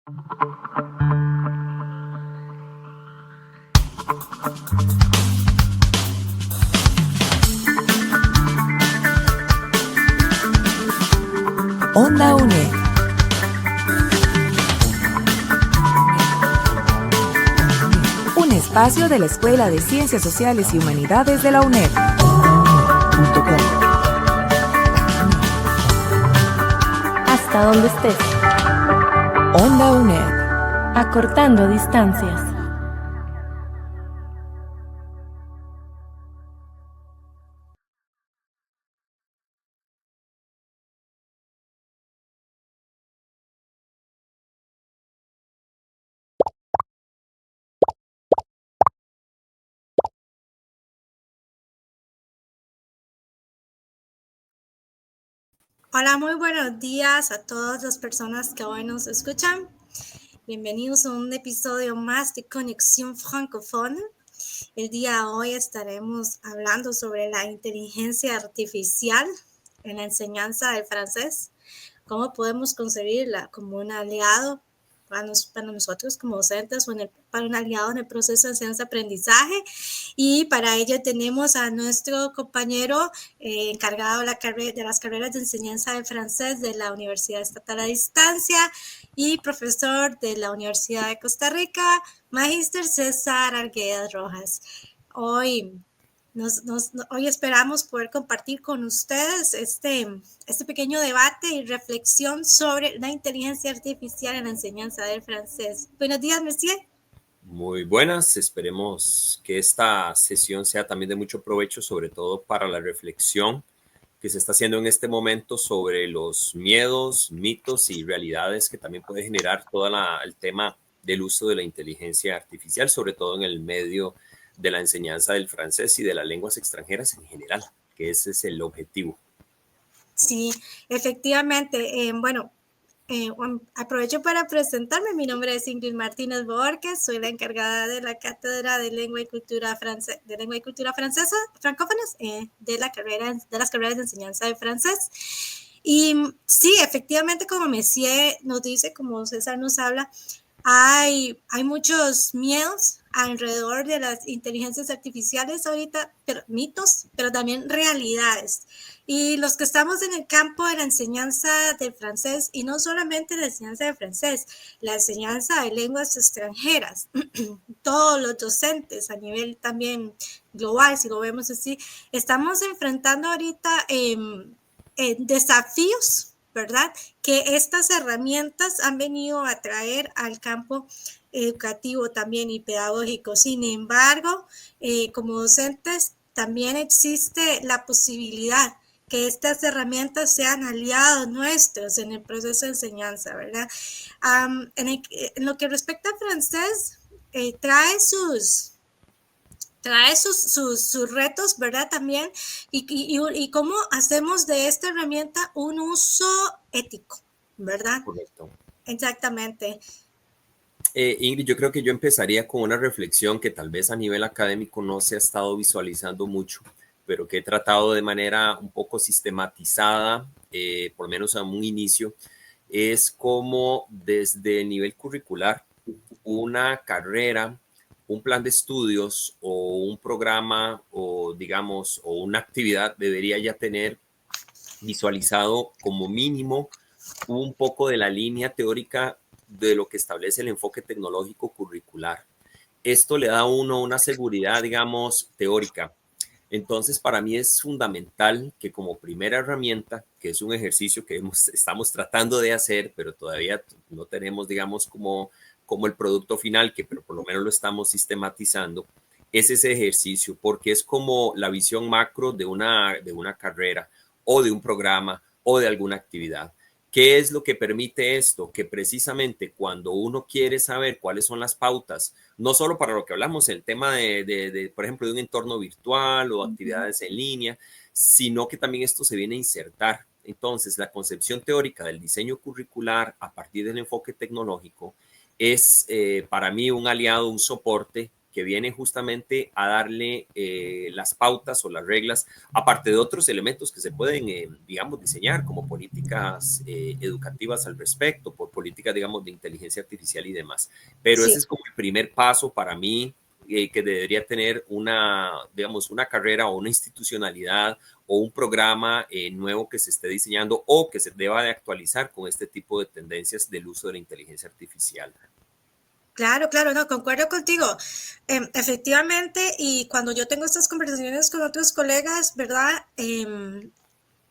Onda UNED. Un espacio de la Escuela de Ciencias Sociales y Humanidades de la UNED. Hasta donde estés. Onda UNED. Acortando distancias. Hola, muy buenos días a todas las personas que hoy nos escuchan. Bienvenidos a un episodio más de Conexión Francófona. El día de hoy estaremos hablando sobre la inteligencia artificial en la enseñanza del francés. ¿Cómo podemos concebirla como un aliado para nosotros como docentes o para un aliado en el proceso de enseñanza-aprendizaje? Y para ello tenemos a nuestro compañero encargado de las carreras de enseñanza del francés de la Universidad Estatal a Distancia y profesor de la Universidad de Costa Rica, Magíster César Arguedas Rojas. Hoy esperamos poder compartir con ustedes este pequeño debate y reflexión sobre la inteligencia artificial en la enseñanza del francés. Buenos días, monsieur. Muy buenas, esperemos que esta sesión sea también de mucho provecho, sobre todo para la reflexión que se está haciendo en este momento sobre los miedos, mitos y realidades que también puede generar todo el tema del uso de la inteligencia artificial, sobre todo en el medio de la enseñanza del francés y de las lenguas extranjeras en general, que ese es el objetivo. Sí, efectivamente. Aprovecho para presentarme. Mi nombre es Ingrid Martínez Borges, soy la encargada de la Cátedra de Lengua y Cultura Francesa, francófonas, de las carreras de enseñanza de francés. Y sí, efectivamente, como Messier nos dice, como César nos habla, hay muchos miedos alrededor de las inteligencias artificiales ahorita, mitos, pero también realidades. Y los que estamos en el campo de la enseñanza del francés, y no solamente la enseñanza de francés, la enseñanza de lenguas extranjeras, todos los docentes a nivel también global, si lo vemos así, estamos enfrentando ahorita desafíos, ¿verdad? Que estas herramientas han venido a traer al campo educativo también y pedagógico. Sin embargo, como docentes también existe la posibilidad que estas herramientas sean aliados nuestros en el proceso de enseñanza, ¿verdad? En lo que respecta al francés, trae sus retos, ¿verdad? También, y cómo hacemos de esta herramienta un uso ético, ¿verdad? Correcto. Exactamente. Ingrid, yo creo que yo empezaría con una reflexión que tal vez a nivel académico no se ha estado visualizando mucho, pero que he tratado de manera un poco sistematizada, por lo menos a un inicio, es como desde el nivel curricular, una carrera, un plan de estudios o un programa o digamos, o una actividad debería ya tener visualizado como mínimo un poco de la línea teórica de lo que establece el enfoque tecnológico curricular. Esto le da a uno una seguridad, digamos, teórica. Entonces, para mí es fundamental que como primera herramienta, que es un ejercicio que estamos tratando de hacer, pero todavía no tenemos, digamos, como el producto final, pero por lo menos lo estamos sistematizando, es ese ejercicio, porque es como la visión macro de una carrera o de un programa o de alguna actividad. ¿Qué es lo que permite esto? Que precisamente cuando uno quiere saber cuáles son las pautas, no solo para lo que hablamos, el tema por ejemplo, de un entorno virtual o actividades en línea, sino que también esto se viene a insertar. Entonces, la concepción teórica del diseño curricular a partir del enfoque tecnológico es para mí un aliado, un soporte que viene justamente a darle las pautas o las reglas, aparte de otros elementos que se pueden, digamos, diseñar como políticas educativas al respecto, por políticas, digamos, de inteligencia artificial y demás. Pero Sí. ese es como el primer paso para mí, que debería tener una, digamos, una carrera o una institucionalidad o un programa nuevo que se esté diseñando o que se deba de actualizar con este tipo de tendencias del uso de la inteligencia artificial. Claro, claro, no, concuerdo contigo. Efectivamente, y cuando yo tengo estas conversaciones con otros colegas, ¿verdad?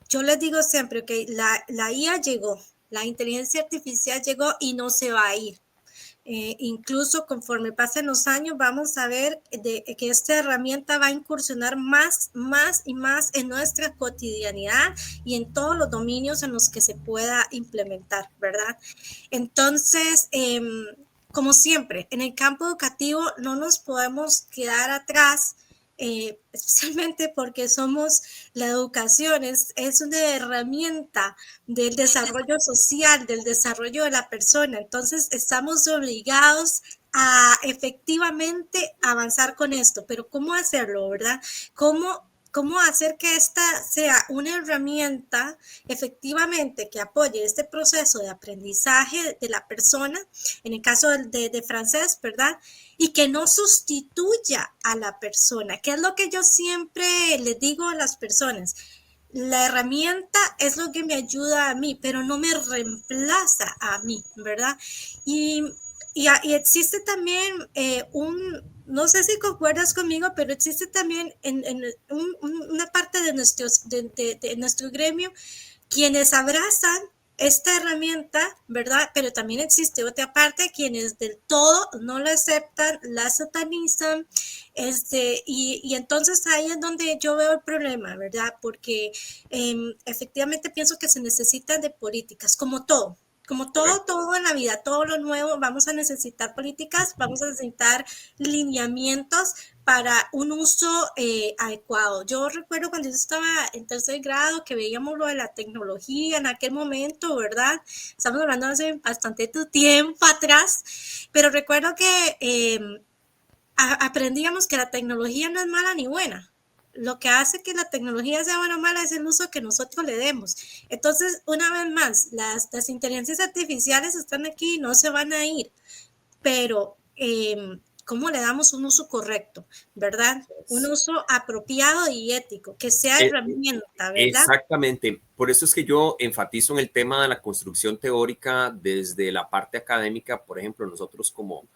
Yo les digo siempre que la IA llegó, la inteligencia artificial llegó y no se va a ir. Incluso conforme pasen los años, vamos a ver que esta herramienta va a incursionar más y más en nuestra cotidianidad y en todos los dominios en los que se pueda implementar, ¿verdad? Entonces, como siempre, en el campo educativo no nos podemos quedar atrás, especialmente porque somos la educación, es una herramienta del desarrollo social, del desarrollo de la persona. Entonces, estamos obligados a efectivamente avanzar con esto, pero ¿cómo hacerlo, verdad? ¿Cómo hacer que esta sea una herramienta efectivamente que apoye este proceso de aprendizaje de la persona, en el caso de francés, ¿verdad? Y que no sustituya a la persona, que es lo que yo siempre les digo a las personas. La herramienta es lo que me ayuda a mí, pero no me reemplaza a mí, ¿verdad? Y existe también no sé si concuerdas conmigo, pero existe también una parte de nuestro gremio quienes abrazan esta herramienta, ¿verdad? Pero también existe otra parte quienes del todo no la aceptan, la satanizan, y entonces ahí es donde yo veo el problema, ¿verdad? Porque efectivamente pienso que se necesitan de políticas, como todo en la vida, todo lo nuevo, vamos a necesitar políticas, vamos a necesitar lineamientos para un uso adecuado. Yo recuerdo cuando yo estaba en tercer grado que veíamos lo de la tecnología en aquel momento, ¿verdad? Estamos hablando hace bastante tiempo atrás, pero recuerdo que aprendíamos que la tecnología no es mala ni buena. Lo que hace que la tecnología sea buena o mala es el uso que nosotros le demos. Entonces, una vez más, las inteligencias artificiales están aquí y no se van a ir, pero ¿cómo le damos un uso correcto, verdad? Un uso apropiado y ético, que sea herramienta, ¿verdad? Exactamente. Por eso es que yo enfatizo en el tema de la construcción teórica desde la parte académica, por ejemplo, nosotros como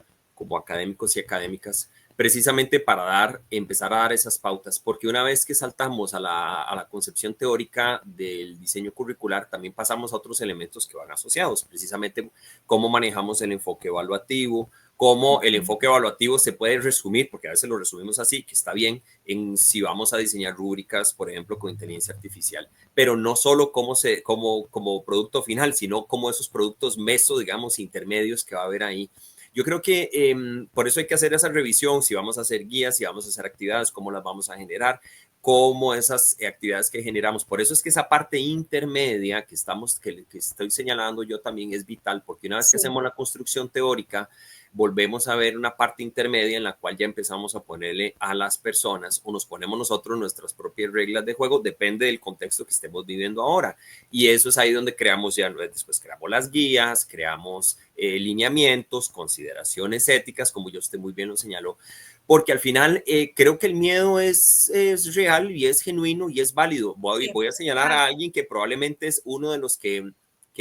académicos y académicas, precisamente para empezar a dar esas pautas, porque una vez que saltamos a la concepción teórica del diseño curricular, también pasamos a otros elementos que van asociados, precisamente cómo manejamos el enfoque evaluativo, cómo el enfoque evaluativo se puede resumir, porque a veces lo resumimos así, que está bien, en si vamos a diseñar rúbricas, por ejemplo, con inteligencia artificial, pero no solo como producto final, sino como esos productos meso, digamos, intermedios que va a haber ahí. Yo creo que por eso hay que hacer esa revisión, si vamos a hacer guías, si vamos a hacer actividades, cómo las vamos a generar, cómo esas actividades que generamos. Por eso es que esa parte intermedia que estoy señalando yo también es vital, porque una vez que hacemos la construcción teórica, volvemos a ver una parte intermedia en la cual ya empezamos a ponerle a las personas o nos ponemos nosotros nuestras propias reglas de juego, depende del contexto que estemos viviendo ahora. Y eso es ahí donde creamos después creamos las guías, creamos lineamientos, consideraciones éticas, como yo usted muy bien lo señaló, porque al final creo que el miedo es real y es genuino y es válido. Voy a señalar a alguien que probablemente es uno de los que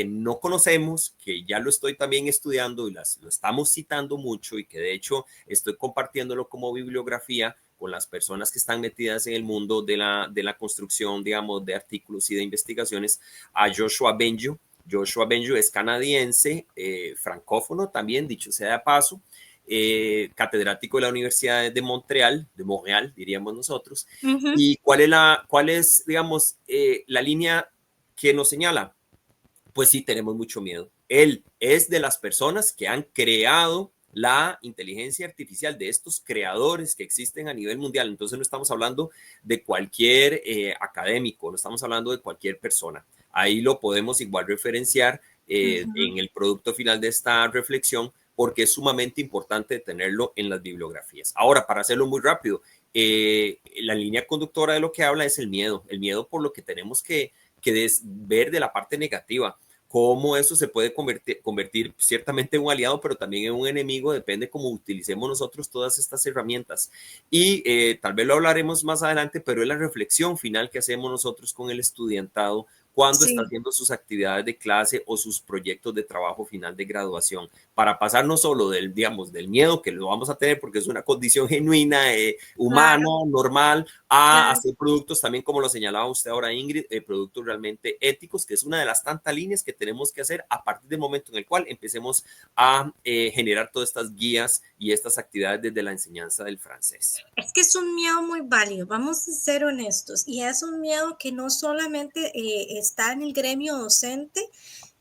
no conocemos, que ya lo estoy también estudiando y lo estamos citando mucho y que de hecho estoy compartiéndolo como bibliografía con las personas que están metidas en el mundo de la construcción, digamos, de artículos y de investigaciones, a Joshua Bengio. Joshua Bengio es canadiense, francófono también, dicho sea de paso, catedrático de la Universidad de Montreal, diríamos nosotros. ¿Y cuál es digamos, la línea que nos señala? Pues sí, tenemos mucho miedo. Él es de las personas que han creado la inteligencia artificial, de estos creadores que existen a nivel mundial. Entonces no estamos hablando de cualquier académico, no estamos hablando de cualquier persona. Ahí lo podemos igual referenciar en el producto final de esta reflexión, porque es sumamente importante tenerlo en las bibliografías. Ahora, para hacerlo muy rápido, la línea conductora de lo que habla es el miedo por lo que tenemos que ver de la parte negativa. Cómo eso se puede convertir ciertamente en un aliado, pero también en un enemigo, depende cómo utilicemos nosotros todas estas herramientas. Y tal vez lo hablaremos más adelante, pero es la reflexión final que hacemos nosotros con el estudiantado cuando está haciendo sus actividades de clase o sus proyectos de trabajo final de graduación, para pasar no solo del miedo, que lo vamos a tener porque es una condición genuina, humana, normal, a hacer productos también, como lo señalaba usted ahora, Ingrid, productos realmente éticos, que es una de las tantas líneas que tenemos que hacer a partir del momento en el cual empecemos a generar todas estas guías y estas actividades desde la enseñanza del francés. Es que es un miedo muy válido, vamos a ser honestos, y es un miedo que no solamente está en el gremio docente,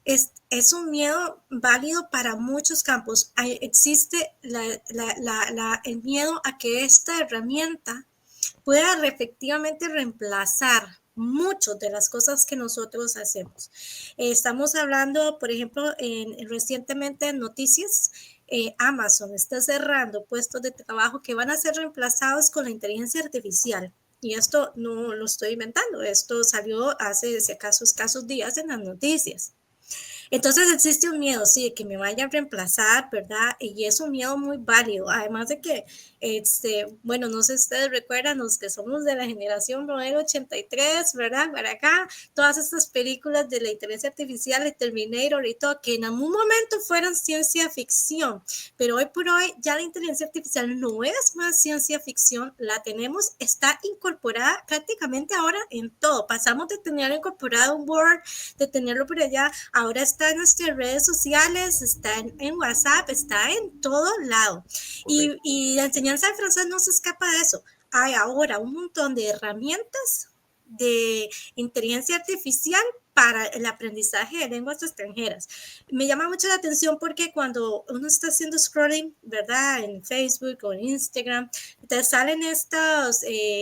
es un miedo válido para muchos campos. Existe el miedo a que esta herramienta pueda efectivamente reemplazar muchas de las cosas que nosotros hacemos. Estamos hablando, por ejemplo, recientemente en noticias, Amazon está cerrando puestos de trabajo que van a ser reemplazados con la inteligencia artificial. Y esto no lo estoy inventando, esto salió hace, si acaso, escasos días en las noticias. Entonces existe un miedo, sí, de que me vayan a reemplazar, ¿verdad? Y es un miedo muy válido, además de que, bueno, no sé si ustedes recuerdan, los que somos de la generación modelo 83, ¿verdad? Para acá, todas estas películas de la inteligencia artificial, de Terminator y todo, que en algún momento fueron ciencia ficción, pero hoy por hoy ya la inteligencia artificial no es más ciencia ficción, la tenemos, está incorporada prácticamente ahora en todo. Pasamos de tenerlo incorporado en Word, de tenerlo por allá, ahora está en nuestras redes sociales, está en WhatsApp, está en todo lado. Y la enseñanza de francés no se escapa de eso. Hay ahora un montón de herramientas de inteligencia artificial para el aprendizaje de lenguas extranjeras. Me llama mucho la atención porque cuando uno está haciendo scrolling, ¿verdad? En Facebook o en Instagram, te salen estos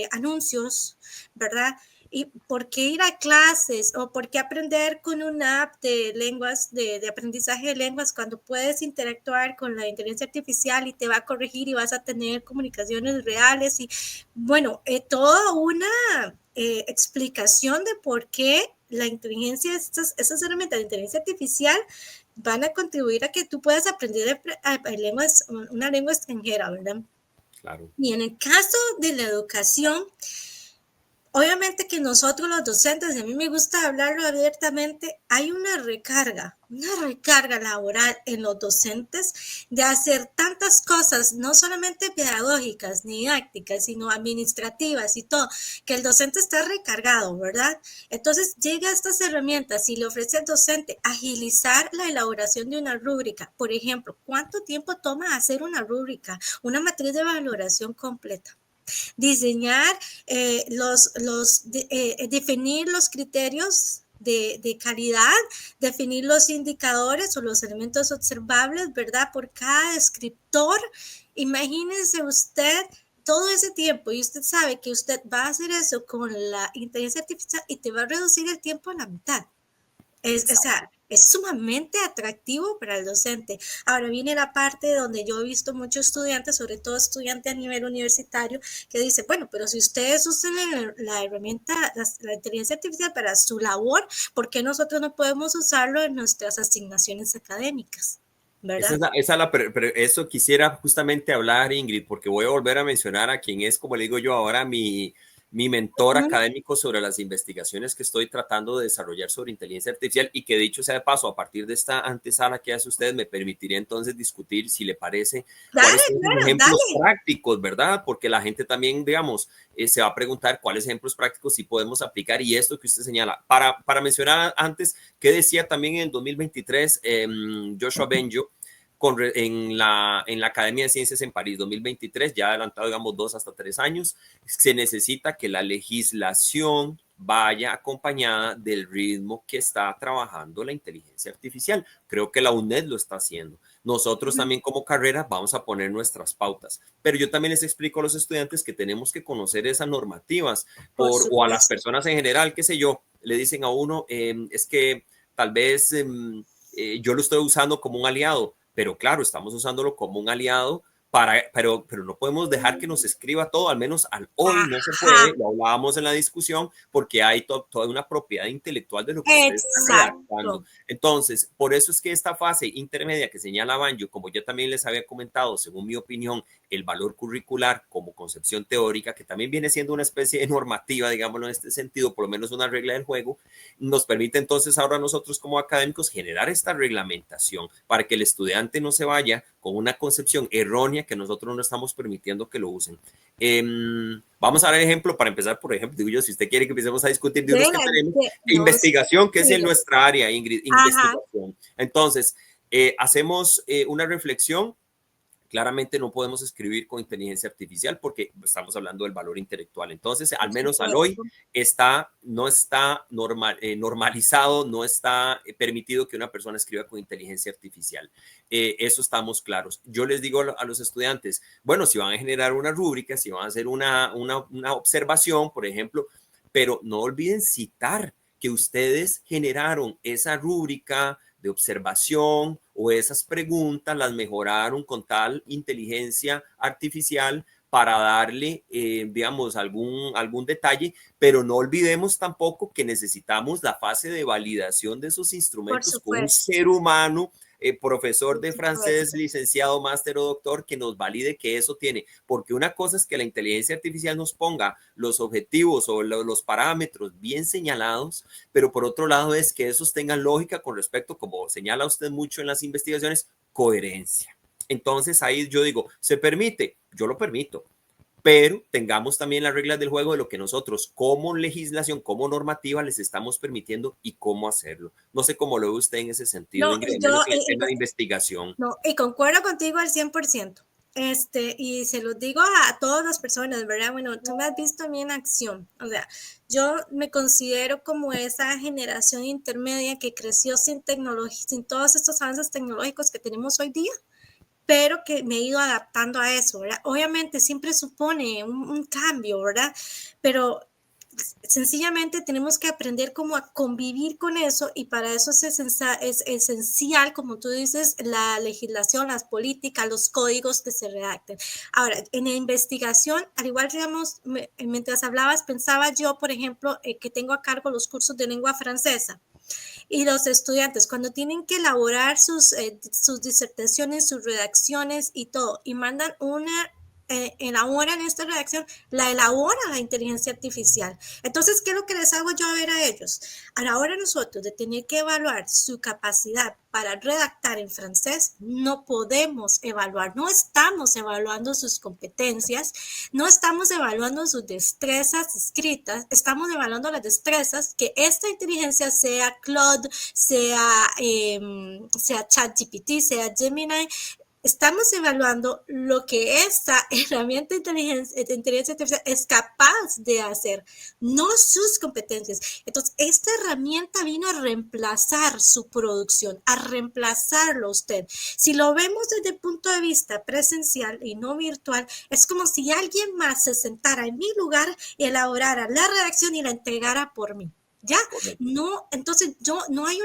anuncios, ¿verdad? ¿Y por qué ir a clases o por qué aprender con una app de lenguas, de aprendizaje de lenguas, cuando puedes interactuar con la inteligencia artificial y te va a corregir y vas a tener comunicaciones reales? Y bueno, toda una explicación de por qué la inteligencia, esas herramientas de inteligencia artificial van a contribuir a que tú puedas aprender una lengua extranjera, ¿verdad? Claro. Y en el caso de la educación, obviamente que nosotros los docentes, y a mí me gusta hablarlo abiertamente, hay una recarga laboral en los docentes de hacer tantas cosas, no solamente pedagógicas ni didácticas, sino administrativas y todo, que el docente está recargado, ¿verdad? Entonces llega a estas herramientas y le ofrece al docente agilizar la elaboración de una rúbrica. Por ejemplo, ¿cuánto tiempo toma hacer una rúbrica, una matriz de valoración completa? Diseñar, definir los criterios de calidad, definir los indicadores o los elementos observables, ¿verdad? Por cada descriptor. Imagínense usted todo ese tiempo y usted sabe que usted va a hacer eso con la inteligencia artificial y te va a reducir el tiempo a la mitad. Es sumamente atractivo para el docente. Ahora viene la parte donde yo he visto muchos estudiantes, sobre todo estudiantes a nivel universitario, que dicen, bueno, pero si ustedes usan la herramienta, la inteligencia artificial para su labor, ¿por qué nosotros no podemos usarlo en nuestras asignaciones académicas? ¿Verdad? Pero eso quisiera justamente hablar, Ingrid, porque voy a volver a mencionar a quien es, como le digo yo ahora, mi mentor académico sobre las investigaciones que estoy tratando de desarrollar sobre inteligencia artificial, y que dicho sea de paso, a partir de esta antesala que hace usted, me permitiría entonces discutir, si le parece, cuáles son los ejemplos prácticos, ¿verdad? Porque la gente también, digamos, se va a preguntar cuáles ejemplos prácticos sí podemos aplicar, y esto que usted señala. Para mencionar antes, que decía también en el 2023 Joshua Bengio, en la Academia de Ciencias en París 2023, ya adelantado, digamos, 2 hasta 3 años, se necesita que la legislación vaya acompañada del ritmo que está trabajando la inteligencia artificial. Creo que la UNED lo está haciendo. Nosotros también como carrera vamos a poner nuestras pautas, pero yo también les explico a los estudiantes que tenemos que conocer esas normativas, o a las personas en general, qué sé yo, le dicen a uno, es que tal vez yo lo estoy usando como un aliado. pero claro, estamos usándolo como un aliado pero no podemos dejar que nos escriba todo, al menos hoy no se puede, lo hablábamos en la discusión, porque hay toda una propiedad intelectual de lo que usted está redactando. Entonces, por eso es que esta fase intermedia que señala Banjo, como yo también les había comentado, según mi opinión, el valor curricular como concepción teórica, que también viene siendo una especie de normativa, digámoslo en este sentido, por lo menos una regla del juego, nos permite entonces ahora nosotros como académicos generar esta reglamentación para que el estudiante no se vaya con una concepción errónea que nosotros no estamos permitiendo que lo usen. Vamos a dar ejemplo para empezar, por ejemplo, digo yo, si usted quiere que empecemos a discutir de unos que tenemos, investigación, que es en nuestra área, Ingrid, investigación. Entonces, hacemos una reflexión. Claramente no podemos escribir con inteligencia artificial porque estamos hablando del valor intelectual. Entonces, al menos al hoy, no está normalizado, no está permitido que una persona escriba con inteligencia artificial. Eso estamos claros. Yo les digo a los estudiantes, bueno, si van a generar una rúbrica, si van a hacer una observación, por ejemplo, pero no olviden citar que ustedes generaron esa rúbrica de observación o esas preguntas las mejoraron con tal inteligencia artificial para darle, digamos, algún detalle, pero no olvidemos tampoco que necesitamos la fase de validación de esos instrumentos con un ser humano, profesor de francés, licenciado, máster o doctor, que nos valide que eso tiene, porque una cosa es que la inteligencia artificial nos ponga los objetivos o los parámetros bien señalados, pero por otro lado es que esos tengan lógica con respecto, como señala usted mucho en las investigaciones, coherencia. Entonces ahí yo digo, ¿se permite? Yo lo permito, pero tengamos también las reglas del juego de lo que nosotros como legislación, como normativa les estamos permitiendo y cómo hacerlo. No sé cómo lo ve usted en ese sentido, Ingrid, en el tema de investigación. No, y concuerdo contigo al 100%. Y se lo digo a todas las personas, ¿verdad? Bueno, tú me has visto a mí en acción. O sea, yo me considero como esa generación intermedia que creció sin tecnología, sin todos estos avances tecnológicos que tenemos hoy día, pero que me he ido adaptando a eso, ¿verdad? Obviamente siempre supone un cambio, ¿verdad? Pero sencillamente tenemos que aprender cómo a convivir con eso y para eso es esencial, como tú dices, la legislación, las políticas, los códigos que se redacten. Ahora, en la investigación, al igual, digamos, mientras hablabas, pensaba yo, por ejemplo, que tengo a cargo los cursos de lengua francesa. Y los estudiantes, cuando tienen que elaborar sus disertaciones, sus redacciones y todo, y mandan elaboran esta redacción, la elabora la inteligencia artificial. Entonces, ¿qué es lo que les hago yo a ver a ellos? A la hora nosotros de tener que evaluar su capacidad para redactar en francés, no podemos evaluar, no estamos evaluando sus competencias, no estamos evaluando sus destrezas escritas, estamos evaluando las destrezas que esta inteligencia, sea Claude, sea ChatGPT, sea Gemini, estamos evaluando lo que esta herramienta de inteligencia artificial es capaz de hacer, no sus competencias. Entonces, esta herramienta vino a reemplazar su producción, a reemplazarlo usted. Si lo vemos desde el punto de vista presencial y no virtual, es como si alguien más se sentara en mi lugar y elaborara la redacción y la entregara por mí. ¿Ya? No, entonces no hay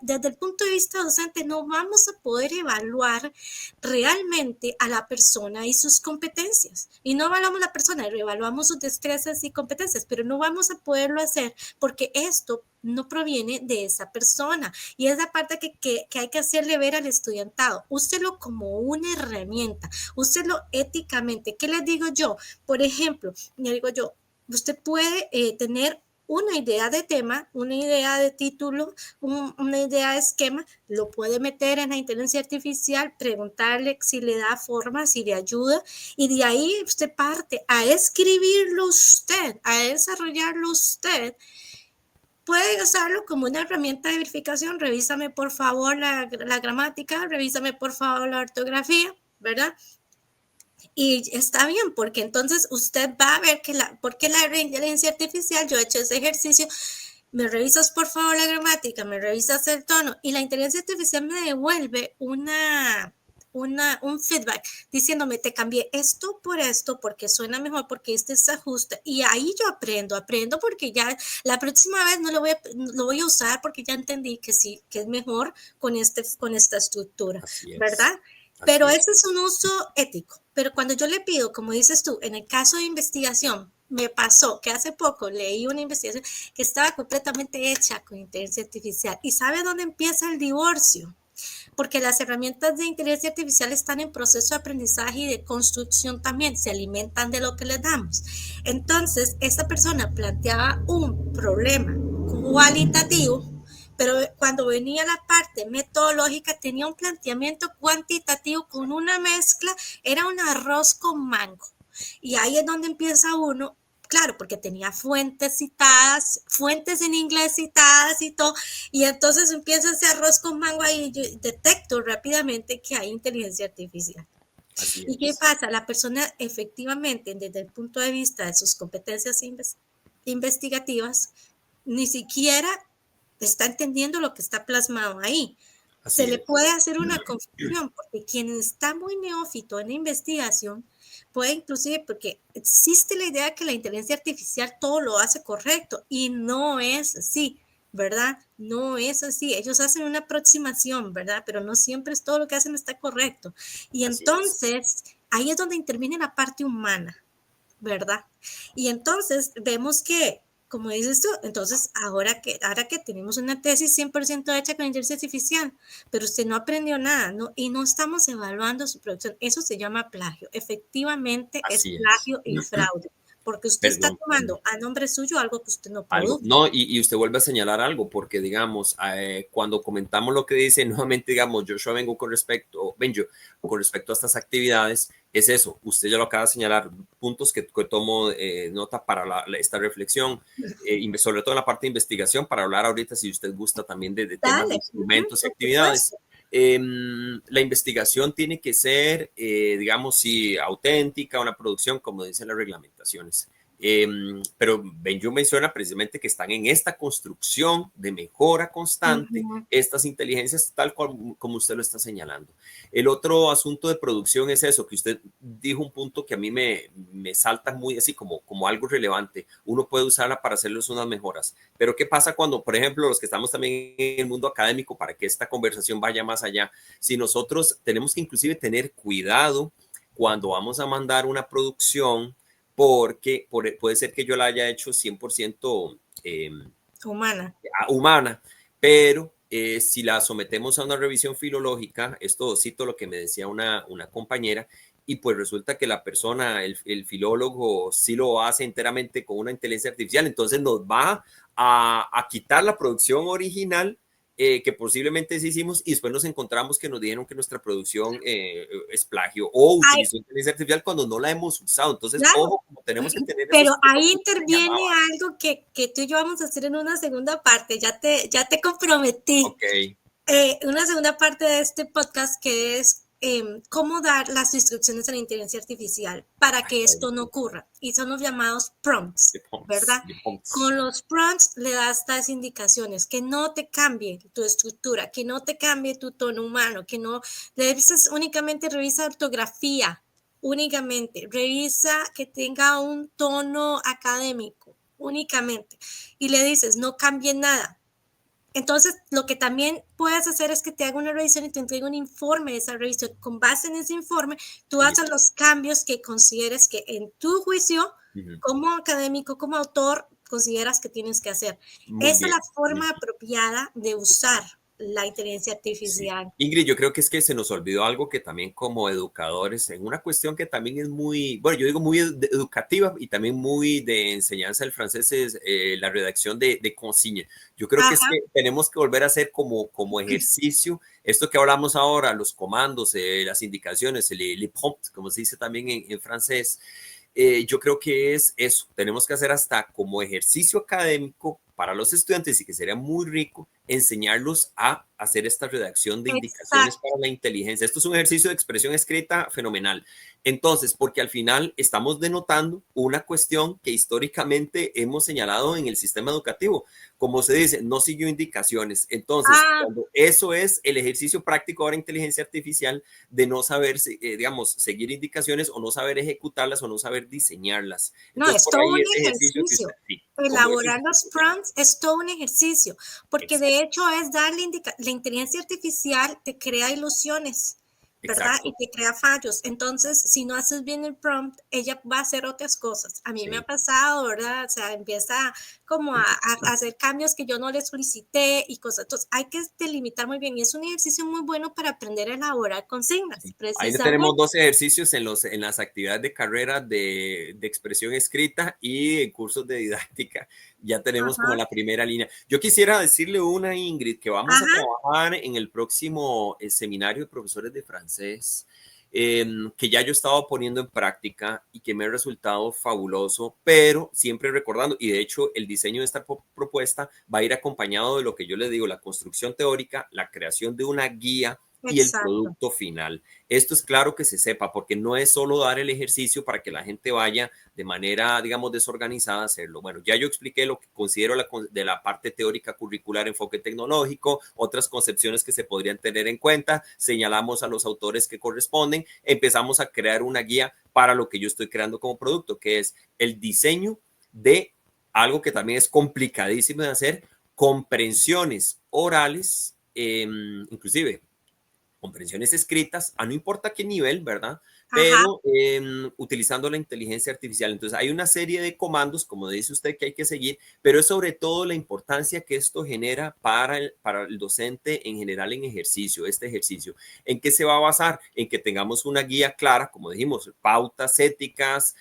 desde el punto de vista docente no vamos a poder evaluar realmente a la persona y sus competencias. Y no evaluamos la persona, evaluamos sus destrezas y competencias, pero no vamos a poderlo hacer porque esto no proviene de esa persona. Y es la parte que hay que hacerle ver al estudiantado. Úselo como una herramienta, úselo éticamente. ¿Qué les digo yo? Por ejemplo, le digo yo, usted puede tener una idea de tema, una idea de título, una idea de esquema, lo puede meter en la inteligencia artificial, preguntarle si le da forma, si le ayuda, y de ahí usted parte a escribirlo usted, a desarrollarlo usted. Puede usarlo como una herramienta de verificación, revísame por favor la gramática, revísame por favor la ortografía, ¿verdad? Y está bien, porque entonces usted va a ver porque la inteligencia artificial, yo he hecho ese ejercicio, me revisas por favor la gramática, me revisas el tono, y la inteligencia artificial me devuelve una un feedback diciéndome, te cambié esto por esto, porque suena mejor, porque este se ajusta. Y ahí yo aprendo porque ya la próxima vez no lo voy a usar porque ya entendí que sí, que es mejor con esta estructura, Así es. ¿verdad? Pero ese es un uso ético. Pero cuando yo le pido, como dices tú, en el caso de investigación, me pasó que hace poco leí una investigación que estaba completamente hecha con inteligencia artificial. ¿Y sabe dónde empieza el divorcio? Porque las herramientas de inteligencia artificial están en proceso de aprendizaje y de construcción también, se alimentan de lo que les damos. Entonces, esta persona planteaba un problema cualitativo, pero cuando venía la parte metodológica tenía un planteamiento cuantitativo con una mezcla, era un arroz con mango. Y ahí es donde empieza uno, claro, porque tenía fuentes citadas, fuentes en inglés citadas y todo, y entonces empieza ese arroz con mango ahí, y yo detecto rápidamente que hay inteligencia artificial. Así ¿Y qué es. pasa? La persona efectivamente, desde el punto de vista de sus competencias investigativas, ni siquiera está entendiendo lo que está plasmado ahí. Así Se le es. puede hacer una confusión, porque quien está muy neófito en la investigación puede inclusive, porque existe la idea de que la inteligencia artificial todo lo hace correcto y no es así, ¿verdad? No es así. Ellos hacen una aproximación, ¿verdad? Pero no siempre es todo lo que hacen está correcto. Y Así es. entonces ahí es donde interviene la parte humana, ¿verdad? Y entonces vemos que, como dices tú, entonces ahora que tenemos una tesis 100% hecha con inteligencia artificial, pero usted no aprendió nada, ¿no? Y no estamos evaluando su producción, eso se llama plagio. Efectivamente es Así es. plagio y fraude, porque usted está Perdón. tomando a nombre suyo algo que usted no Algo. produjo. No, y usted vuelve a señalar algo, porque digamos, cuando comentamos lo que dice, nuevamente, digamos, yo vengo con respecto a estas actividades, es eso, usted ya lo acaba de señalar, puntos que tomo nota para esta reflexión, sobre todo en la parte de investigación, para hablar ahorita, si usted gusta, también de temas de Dale, instrumentos y por actividades. supuesto. La investigación tiene que ser, digamos, sí, auténtica, una producción, como dicen las reglamentaciones. Pero Benjo menciona precisamente que están en esta construcción de mejora constante, estas inteligencias tal como usted lo está señalando. El otro asunto de producción es eso, que usted dijo un punto que a mí me salta muy así como algo relevante. Uno puede usarla para hacerles unas mejoras, pero ¿qué pasa cuando, por ejemplo, los que estamos también en el mundo académico, para que esta conversación vaya más allá, si nosotros tenemos que inclusive tener cuidado cuando vamos a mandar una producción, porque puede ser que yo la haya hecho 100% humana, pero si la sometemos a una revisión filológica, esto cito lo que me decía una compañera, y pues resulta que la persona, el filólogo, sí lo hace enteramente con una inteligencia artificial, entonces nos va a quitar la producción original que posiblemente sí hicimos, y después nos encontramos que nos dijeron que nuestra producción es plagio o utilizó inteligencia artificial cuando no la hemos usado. Entonces, Claro, ojo, como tenemos que tener pero esos ahí interviene algo que tú y yo vamos a hacer en una segunda parte, ya te comprometí. Ok. Una segunda parte de este podcast que es cómo dar las instrucciones a la inteligencia artificial para que esto no ocurra. Y son los llamados prompts, ¿verdad? Con los prompts le das estas indicaciones, que no te cambie tu estructura, que no te cambie tu tono humano, que no únicamente revisa ortografía, únicamente revisa que tenga un tono académico, únicamente. Y le dices, no cambie nada. Entonces, lo que también puedes hacer es que te haga una revisión y te entregue un informe de esa revisión. Con base en ese informe, tú haces los cambios que consideres que en tu juicio, como académico, como autor, consideras que tienes que hacer. Esa es la forma apropiada de usar la inteligencia artificial. Sí. Ingrid, yo creo que es que se nos olvidó algo que también como educadores, en una cuestión que también es muy, bueno, yo digo muy educativa y también muy de enseñanza del francés, es la redacción de consigna. Yo creo que es que tenemos que volver a hacer como ejercicio esto que hablamos ahora, los comandos, las indicaciones, les prompts, como se dice también en francés. Yo creo que es eso, tenemos que hacer hasta como ejercicio académico para los estudiantes y que sería muy rico enseñarlos a hacer esta redacción de indicaciones Exacto. para la inteligencia. Esto es un ejercicio de expresión escrita fenomenal. Entonces, porque al final estamos denotando una cuestión que históricamente hemos señalado en el sistema educativo. Como se dice, no siguió indicaciones. Entonces, cuando eso es el ejercicio práctico ahora inteligencia artificial de no saber, digamos, seguir indicaciones o no saber ejecutarlas o no saber diseñarlas. No, Entonces, es por todo ahí un ese ejercicio que usted, ejercicio. sí, como eso. Elaborar los prompts es todo un ejercicio, porque Exacto. de hecho es darle la inteligencia artificial te crea ilusiones, ¿verdad? Y Exacto. te crea fallos. Entonces, si no haces bien el prompt, ella va a hacer otras cosas. A mí me ha Sí. pasado, ¿verdad? O sea, empieza como a hacer cambios que yo no le solicité y cosas. Entonces, hay que delimitar muy bien. Y es un ejercicio muy bueno para aprender a elaborar consignas, Ahí tenemos precisamente. 2 ejercicios en las actividades de carrera de expresión escrita y en cursos de didáctica. Ya tenemos como Ajá, la primera línea. Yo quisiera decirle una, Ingrid, que vamos a ajá, trabajar en el próximo seminario de profesores de francés, que ya yo he estado poniendo en práctica y que me ha resultado fabuloso, pero siempre recordando, y de hecho el diseño de esta propuesta va a ir acompañado de lo que yo les digo, la construcción teórica, la creación de una guía y el exacto. producto final. Esto es claro que se sepa, porque no es solo dar el ejercicio para que la gente vaya de manera, digamos, desorganizada a hacerlo. Bueno, ya yo expliqué lo que considero de la parte teórica curricular, enfoque tecnológico, otras concepciones que se podrían tener en cuenta, señalamos a los autores que corresponden, empezamos a crear una guía para lo que yo estoy creando como producto, que es el diseño de algo que también es complicadísimo de hacer, comprensiones orales, inclusive comprensiones escritas, a no importa qué nivel, ¿verdad? Ajá, Pero utilizando la inteligencia artificial. Entonces, hay una serie de comandos, como dice usted, que hay que seguir, pero es sobre todo la importancia que esto genera para el docente en general en ejercicio, este ejercicio. ¿En qué se va a basar? En que tengamos una guía clara, como dijimos, pautas éticas,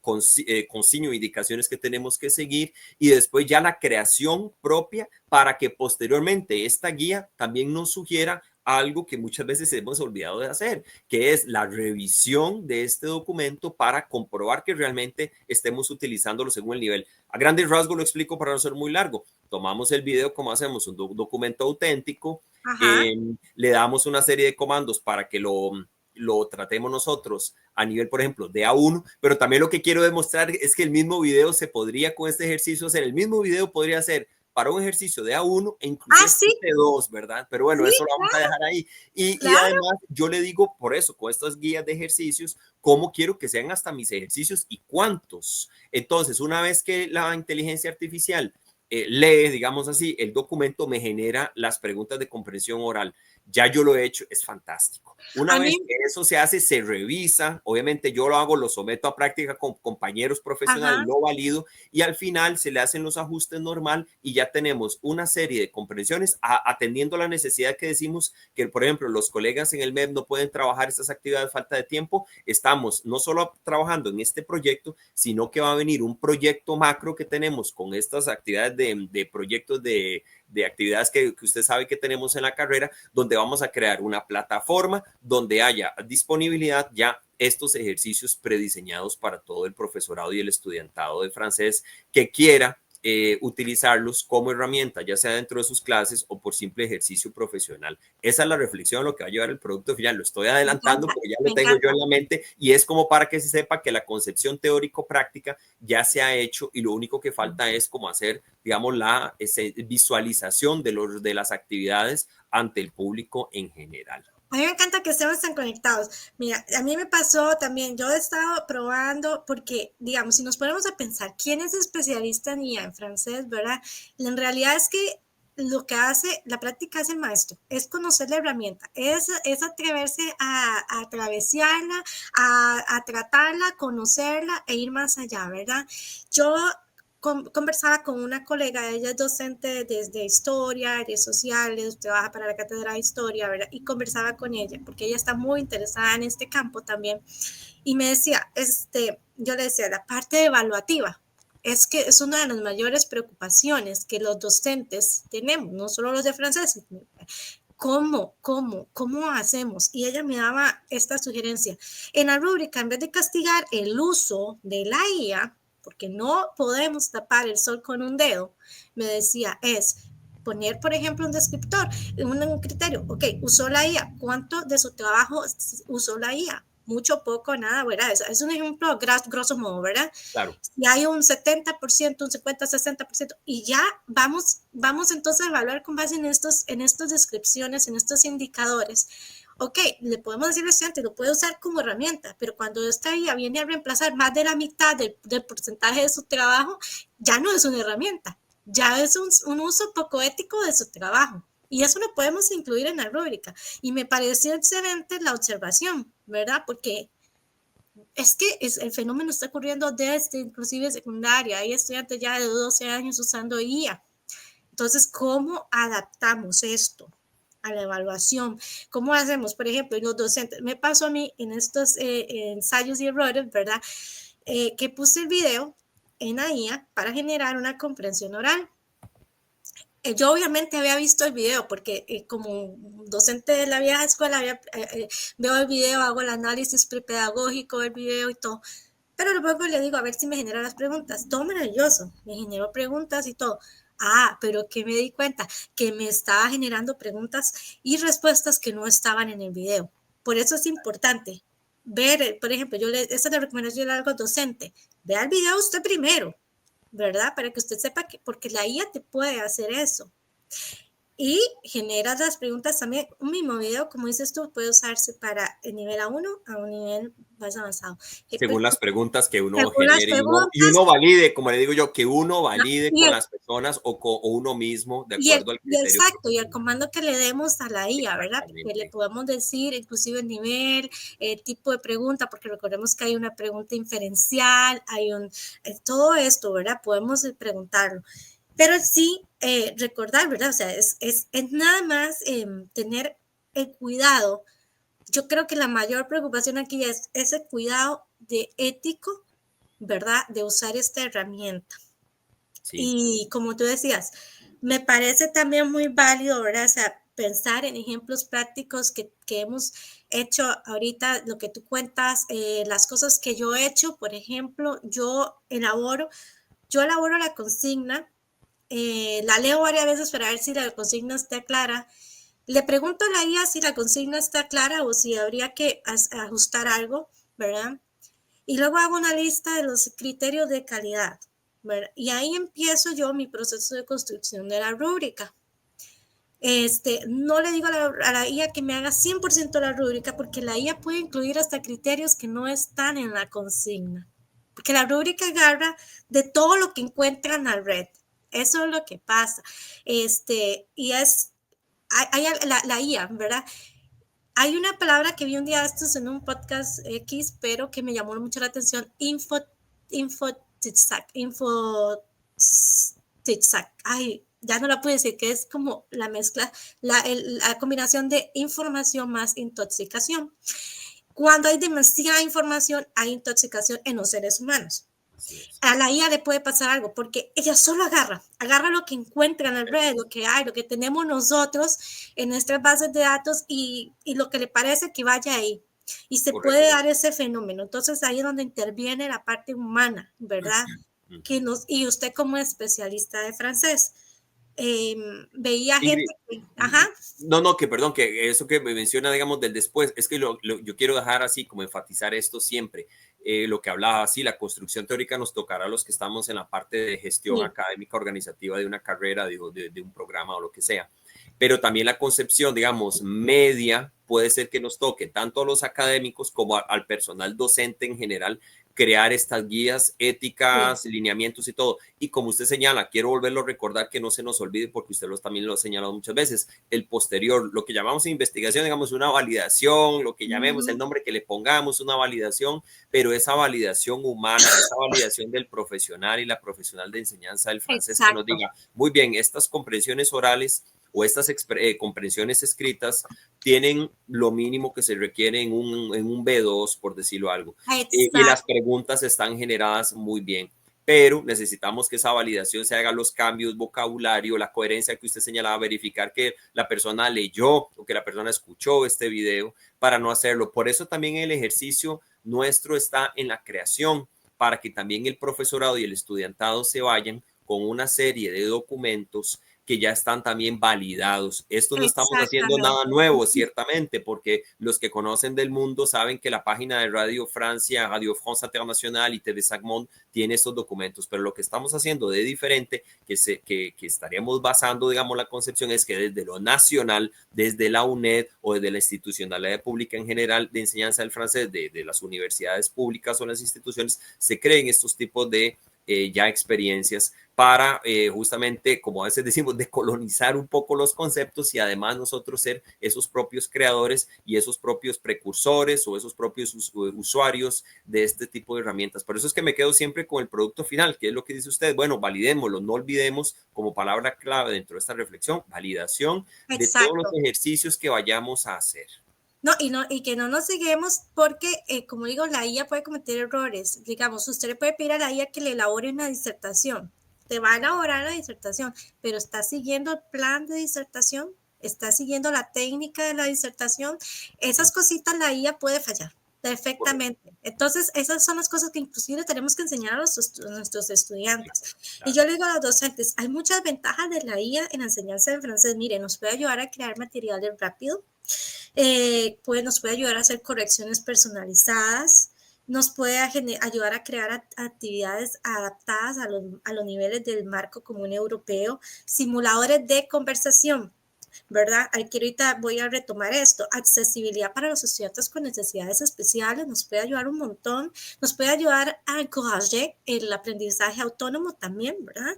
consigno, indicaciones que tenemos que seguir y después ya la creación propia para que posteriormente esta guía también nos sugiera algo que muchas veces hemos olvidado de hacer, que es la revisión de este documento para comprobar que realmente estemos utilizándolo según el nivel. A grandes rasgos lo explico para no ser muy largo. Tomamos el video como hacemos un documento auténtico, ajá. le damos una serie de comandos para que lo tratemos nosotros a nivel, por ejemplo, de A1, pero también lo que quiero demostrar es que el mismo video se podría con este ejercicio hacer, el mismo video podría ser para un ejercicio de A1 e Ah, inclusive sí, C2, ¿verdad? Pero bueno, sí, eso lo vamos a dejar ahí. Y claro. además, yo le digo por eso, con estas guías de ejercicios, cómo quiero que sean hasta mis ejercicios y cuántos. Entonces, una vez que la inteligencia artificial lee, digamos así, el documento, me genera las preguntas de comprensión oral. Ya yo lo he hecho, es fantástico. Una A mí, vez que eso se hace, se revisa, obviamente yo lo hago, lo someto a práctica con compañeros profesionales, ajá, lo valido y al final se le hacen los ajustes normal y ya tenemos una serie de comprensiones atendiendo la necesidad que decimos que, por ejemplo, los colegas en el MEP no pueden trabajar estas actividades, falta de tiempo. Estamos no solo trabajando en este proyecto, sino que va a venir un proyecto macro que tenemos con estas actividades de proyectos de actividades que usted sabe que tenemos en la carrera, donde vamos a crear una plataforma donde haya disponibilidad ya estos ejercicios prediseñados para todo el profesorado y el estudiantado de francés que quiera utilizarlos como herramienta, ya sea dentro de sus clases o por simple ejercicio profesional. Esa es la reflexión, lo que va a llevar el producto final. Lo estoy me adelantando encanta, porque ya me lo tengo yo encanta. en la mente y es como para que se sepa que la concepción teórico-práctica ya se ha hecho y lo único que falta es como hacer, digamos, la visualización de las actividades ante el público en general. A mí me encanta que estemos tan conectados. Mira, a mí me pasó también, yo he estado probando, porque, digamos, si nos ponemos a pensar, ¿quién es especialista en IA en francés, verdad? En realidad es que lo que hace, la práctica hace el maestro, es conocer la herramienta, es atreverse a atravesarla, a tratarla, conocerla e ir más allá, ¿verdad? Yo conversaba con una colega, ella es docente desde historia, áreas sociales, trabaja para la cátedra de historia, ¿verdad? Y conversaba con ella, porque ella está muy interesada en este campo también. Y me decía, yo le decía, la parte evaluativa, es que es una de las mayores preocupaciones que los docentes tenemos, no solo los de francés. ¿Cómo hacemos? Y ella me daba esta sugerencia. En la rúbrica, en vez de castigar el uso de la IA, porque no podemos tapar el sol con un dedo, me decía, es poner, por ejemplo, un descriptor, un criterio. Ok, usó la IA. ¿Cuánto de su trabajo usó la IA? Mucho, poco, nada, ¿verdad? Es un ejemplo grosso modo, ¿verdad? Claro. Si hay un 70%, un 50, 60%, y ya vamos entonces a evaluar con base en estas descripciones, en estos indicadores. Ok, le podemos decir al estudiante, lo puede usar como herramienta, pero cuando esta IA viene a reemplazar más de la mitad del porcentaje de su trabajo, ya no es una herramienta, ya es un uso poco ético de su trabajo. Y eso lo podemos incluir en la rúbrica. Y me pareció excelente la observación, ¿verdad? Porque es que el fenómeno está ocurriendo desde inclusive secundaria. Hay estudiantes ya de 12 años usando IA. Entonces, ¿cómo adaptamos esto a la evaluación? ¿Cómo hacemos? Por ejemplo, los docentes, me pasó a mí en estos ensayos y errores, ¿verdad? Que puse el video en la IA para generar una comprensión oral. Yo obviamente había visto el video porque como docente de la vieja escuela veo el video, hago el análisis prepedagógico del video y todo, pero luego le digo a ver si me genera las preguntas. Todo maravilloso, me generó preguntas y todo. Pero que me di cuenta que me estaba generando preguntas y respuestas que no estaban en el video. Por eso es importante ver, por ejemplo, esa es la recomendación de algo docente, vea el video usted primero, ¿verdad? Para que usted sepa que, porque la IA te puede hacer eso. Y generas las preguntas también. Un mismo video, como dices tú, puede usarse para el nivel A1 a un nivel más avanzado. Según las preguntas que uno según genere y uno valide, como le digo yo, que uno valide con las personas o uno mismo, de acuerdo al criterio. Exacto, y el comando que le demos a la IA, ¿verdad? Que le podemos decir inclusive el nivel, el tipo de pregunta, porque recordemos que hay una pregunta inferencial, hay todo esto, ¿verdad? Podemos preguntarlo. Pero sí, recordar, ¿verdad? O sea, es nada más tener el cuidado. Yo creo que la mayor preocupación aquí es ese cuidado de ético, ¿verdad? De usar esta herramienta. Sí. Y como tú decías, me parece también muy válido, ¿verdad? O sea, pensar en ejemplos prácticos que hemos hecho ahorita, lo que tú cuentas, las cosas que yo he hecho, por ejemplo, yo elaboro la consigna, la leo varias veces para ver si la consigna está clara. Le pregunto a la IA si la consigna está clara o si habría que ajustar algo, ¿verdad? Y luego hago una lista de los criterios de calidad, ¿verdad? Y ahí empiezo yo mi proceso de construcción de la rúbrica. No le digo a la IA que me haga 100% la rúbrica, porque la IA puede incluir hasta criterios que no están en la consigna, porque la rúbrica agarra de todo lo que encuentra en la red. Eso es lo que pasa. Y la IA, ¿verdad? Hay una palabra que vi un día estos en un podcast X, pero que me llamó mucho la atención, infotitsac. Ay, ya no la pude decir, que es como la mezcla, la combinación de información más intoxicación. Cuando hay demasiada información, hay intoxicación en los seres humanos. A la IA le puede pasar algo, porque ella solo agarra lo que encuentra en la red, lo que hay, lo que tenemos nosotros en nuestras bases de datos y lo que le parece que vaya ahí. Y se puede dar ese fenómeno. Entonces ahí es donde interviene la parte humana, ¿verdad? Y usted como especialista de francés, veía gente que... Ajá. No, perdón, que eso que me menciona, digamos, del después, es que yo quiero dejar así, como enfatizar esto siempre. Lo que hablaba así, la construcción teórica nos tocará a los que estamos en la parte de gestión académica organizativa de una carrera, de un programa o lo que sea. Pero también la concepción, digamos, media, puede ser que nos toque tanto a los académicos como al personal docente en general, crear estas guías éticas, lineamientos y todo. Y como usted señala, quiero volverlo a recordar, que no se nos olvide, porque usted también lo ha señalado muchas veces, el posterior, lo que llamamos investigación, digamos una validación, lo que llamemos el nombre que le pongamos, una validación, pero esa validación humana, esa validación del profesional y la profesional de enseñanza del francés. Exacto. Que nos diga, muy bien, estas comprensiones orales o estas comprensiones escritas tienen lo mínimo que se requiere en un B2, por decirlo algo. Y las preguntas están generadas muy bien, pero necesitamos que esa validación se haga, los cambios, vocabulario, la coherencia que usted señalaba, verificar que la persona leyó o que la persona escuchó este video para no hacerlo. Por eso también el ejercicio nuestro está en la creación para que también el profesorado y el estudiantado se vayan con una serie de documentos que ya están también validados. Esto no estamos haciendo nada nuevo, ciertamente, porque los que conocen del mundo saben que la página de Radio Francia, Radio France Internacional y TV Sagmont tiene estos documentos, pero lo que estamos haciendo de diferente, que estaríamos basando, digamos, la concepción es que desde lo nacional, desde la UNED o desde la institucionalidad pública en general de enseñanza del francés, de las universidades públicas o las instituciones, se creen estos tipos de ya experiencias para justamente, como a veces decimos, decolonizar un poco los conceptos y además nosotros ser esos propios creadores y esos propios precursores o esos propios usuarios de este tipo de herramientas. Por eso es que me quedo siempre con el producto final, que es lo que dice usted. Bueno, validémoslo, no olvidemos como palabra clave dentro de esta reflexión, validación de todos los ejercicios que vayamos a hacer. Y que no nos seguimos porque, como digo, la IA puede cometer errores. Digamos, usted le puede pedir a la IA que le elabore una disertación. Te va a elaborar la disertación, pero ¿está siguiendo el plan de disertación? ¿Está siguiendo la técnica de la disertación? Esas cositas la IA puede fallar perfectamente. Entonces, esas son las cosas que inclusive tenemos que enseñar a nuestros estudiantes. Y yo le digo a los docentes, hay muchas ventajas de la IA en la enseñanza de francés. Mire, nos puede ayudar a crear materiales rápido. Nos puede ayudar a hacer correcciones personalizadas, nos puede ayudar a crear actividades adaptadas a los niveles del marco común europeo, simuladores de conversación, ¿verdad? Aquí ahorita voy a retomar esto, accesibilidad para los estudiantes con necesidades especiales, nos puede ayudar un montón, nos puede ayudar a encourager el aprendizaje autónomo también, ¿verdad?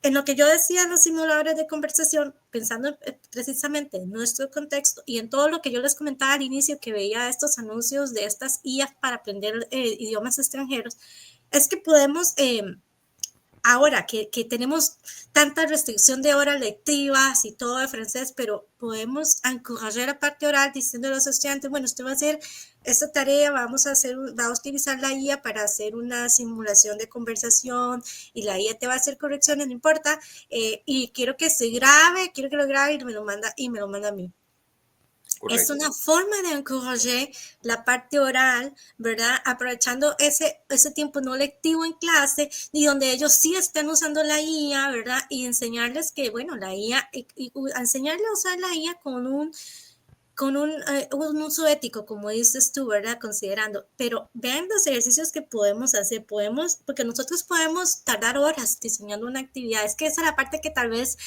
En lo que yo decía en los simuladores de conversación, pensando precisamente en nuestro contexto y en todo lo que yo les comentaba al inicio, que veía estos anuncios de estas IAs para aprender idiomas extranjeros, es que podemos, ahora que tenemos tanta restricción de horas lectivas y todo de francés, pero podemos encourajar la parte oral diciendo a los estudiantes, bueno, usted va a hacer esta tarea, va a utilizar la IA para hacer una simulación de conversación y la IA te va a hacer correcciones, no importa, y quiero que se grabe, quiero que lo grabe y me lo manda a mí. Correcto. Es una forma de encourajar la parte oral, ¿verdad? Aprovechando ese tiempo no lectivo en clase y donde ellos sí estén usando la IA, ¿verdad? Y enseñarles que, bueno, la IA, enseñarles a usar la IA con un uso ético, como dices tú, ¿verdad? Considerando, pero vean los ejercicios que podemos hacer, porque nosotros podemos tardar horas diseñando una actividad, es que esa es la parte que tal vez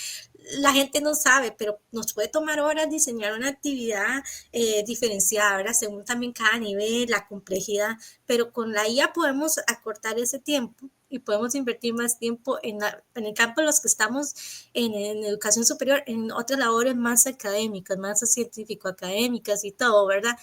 la gente no sabe, pero nos puede tomar horas diseñar una actividad diferenciada, ¿verdad? Según también cada nivel, la complejidad, pero con la IA podemos acortar ese tiempo y podemos invertir más tiempo en el campo en los que estamos en educación superior, en otras labores más académicas, más científico-académicas y todo, ¿verdad?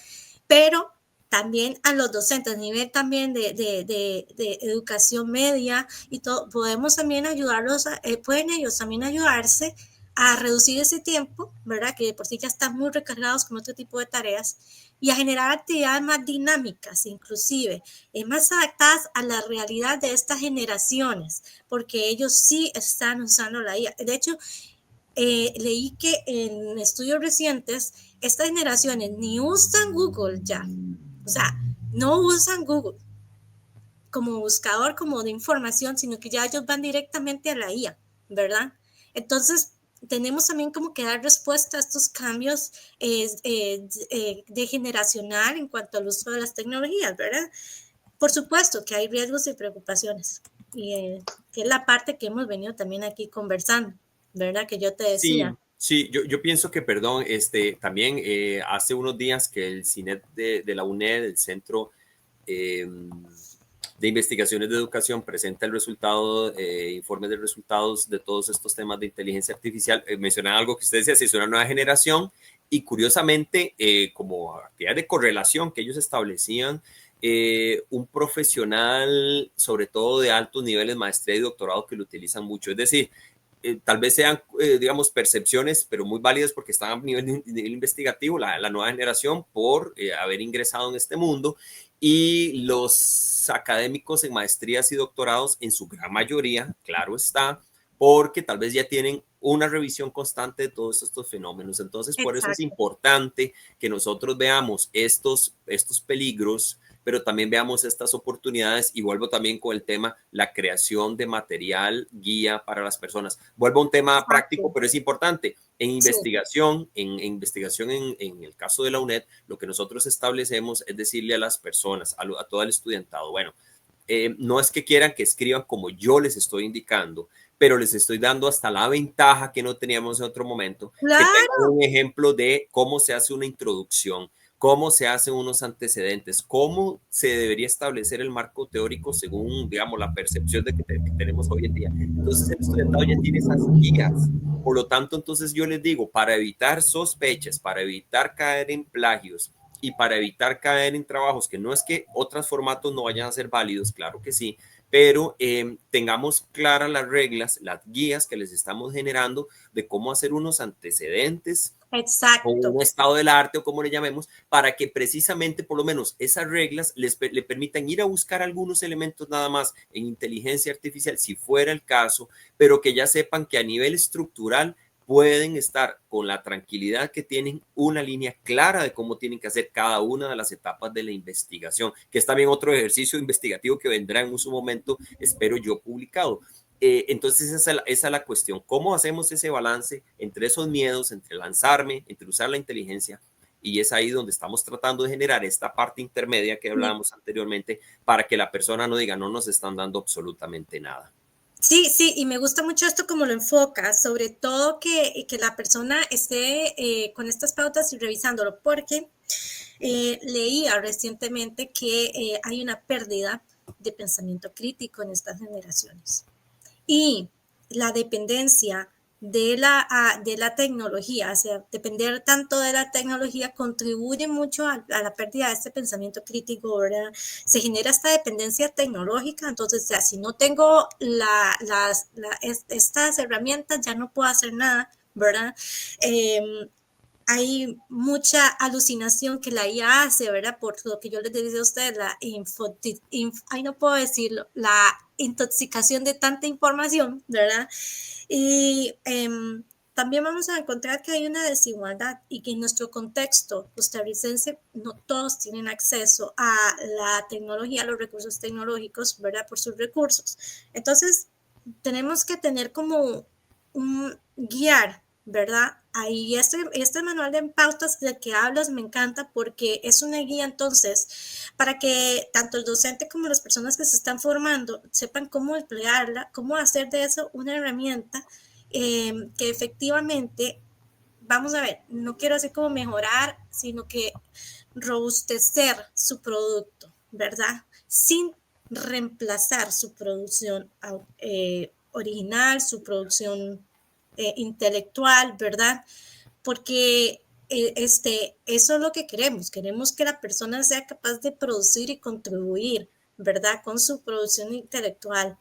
Pero también a los docentes, a nivel también de educación media y todo, podemos también ayudarlos, pueden ellos también ayudarse a reducir ese tiempo, ¿verdad? Que de por sí ya están muy recargados con otro tipo de tareas y a generar actividades más dinámicas, inclusive, más adaptadas a la realidad de estas generaciones, porque ellos sí están usando la IA. De hecho, leí que en estudios recientes, estas generaciones ni usan Google ya, o sea, no usan Google como buscador, como de información, sino que ya ellos van directamente a la IA, ¿verdad? Entonces, tenemos también como que dar respuesta a estos cambios de generacional en cuanto al uso de las tecnologías, ¿verdad? Por supuesto que hay riesgos y preocupaciones, y que es la parte que hemos venido también aquí conversando, ¿verdad? Que yo te decía. Sí, yo pienso que, perdón, también hace unos días que el CINET de la UNED, el Centro de Investigaciones de Educación, presenta el resultado, informes de resultados de todos estos temas de inteligencia artificial. Mencionan algo que usted decía, si es una nueva generación y curiosamente, como actividad de correlación que ellos establecían, un profesional, sobre todo de altos niveles, maestría y doctorado, que lo utilizan mucho. Es decir, tal vez sean, digamos, percepciones, pero muy válidas porque están a nivel investigativo, la nueva generación, por haber ingresado en este mundo, y los académicos en maestrías y doctorados, en su gran mayoría, claro está, porque tal vez ya tienen una revisión constante de todos estos fenómenos. Entonces, por eso es importante que nosotros veamos estos peligros pero también veamos estas oportunidades y vuelvo también con el tema, la creación de material guía para las personas. Vuelvo a un tema práctico, pero es importante. En investigación, en el caso de la UNED, lo que nosotros establecemos es decirle a las personas, a todo el estudiantado, bueno, no es que quieran que escriban como yo les estoy indicando, pero les estoy dando hasta la ventaja que no teníamos en otro momento, Claro. que tengan un ejemplo de cómo se hace una introducción, cómo se hacen unos antecedentes, cómo se debería establecer el marco teórico según, digamos, la percepción de que tenemos hoy en día. Entonces, el estudiantado ya tiene esas guías. Por lo tanto, entonces yo les digo, para evitar sospechas, para evitar caer en plagios, y para evitar caer en trabajos que no es que otros formatos no vayan a ser válidos, claro que sí, pero tengamos claras las reglas, las guías que les estamos generando de cómo hacer unos antecedentes. Exacto. O un estado del arte o como le llamemos, para que precisamente por lo menos esas reglas le permitan ir a buscar algunos elementos nada más en inteligencia artificial, si fuera el caso, pero que ya sepan que a nivel estructural pueden estar con la tranquilidad que tienen una línea clara de cómo tienen que hacer cada una de las etapas de la investigación, que es también otro ejercicio investigativo que vendrá en su momento, espero yo, publicado. Entonces esa es la cuestión, ¿cómo hacemos ese balance entre esos miedos, entre lanzarme, entre usar la inteligencia? Y es ahí donde estamos tratando de generar esta parte intermedia que hablábamos anteriormente para que la persona no diga, no nos están dando absolutamente nada. Sí, sí, y me gusta mucho esto como lo enfocas, sobre todo que la persona esté con estas pautas y revisándolo, porque leía recientemente que hay una pérdida de pensamiento crítico en estas generaciones. Y la dependencia de la tecnología, o sea, depender tanto de la tecnología contribuye mucho a la pérdida de este pensamiento crítico, ¿verdad? Se genera esta dependencia tecnológica, entonces, o sea, si no tengo estas herramientas, ya no puedo hacer nada, ¿verdad? Hay mucha alucinación que la IA hace, ¿verdad? Por lo que yo les decía a ustedes, ay, no puedo decirlo, la intoxicación de tanta información, ¿verdad? Y también vamos a encontrar que hay una desigualdad y que en nuestro contexto costarricense no todos tienen acceso a la tecnología, a los recursos tecnológicos, ¿verdad? Por sus recursos. Entonces, tenemos que tener como un guiar, ¿verdad? Ahí este manual de pautas del que hablas me encanta porque es una guía entonces para que tanto el docente como las personas que se están formando sepan cómo emplearla, cómo hacer de eso una herramienta que efectivamente, vamos a ver, no quiero así como mejorar, sino que robustecer su producto, ¿verdad? Sin reemplazar su producción original, su producción intelectual, ¿verdad? Porque eso es lo que queremos que la persona sea capaz de producir y contribuir, ¿verdad? Con su producción intelectual.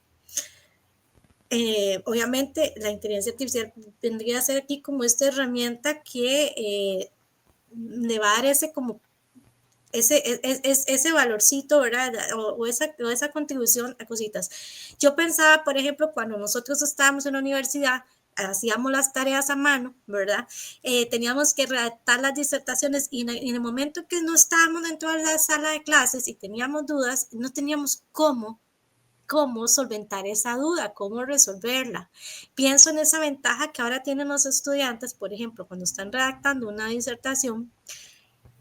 Obviamente la inteligencia artificial vendría a ser aquí como esta herramienta que le va a dar ese valorcito, ¿verdad? O esa contribución a cositas. Yo pensaba, por ejemplo, cuando nosotros estábamos en la universidad, hacíamos las tareas a mano, ¿verdad? Teníamos que redactar las disertaciones y en el momento que no estábamos dentro de la sala de clases y teníamos dudas, no teníamos cómo solventar esa duda, cómo resolverla. Pienso en esa ventaja que ahora tienen los estudiantes, por ejemplo, cuando están redactando una disertación,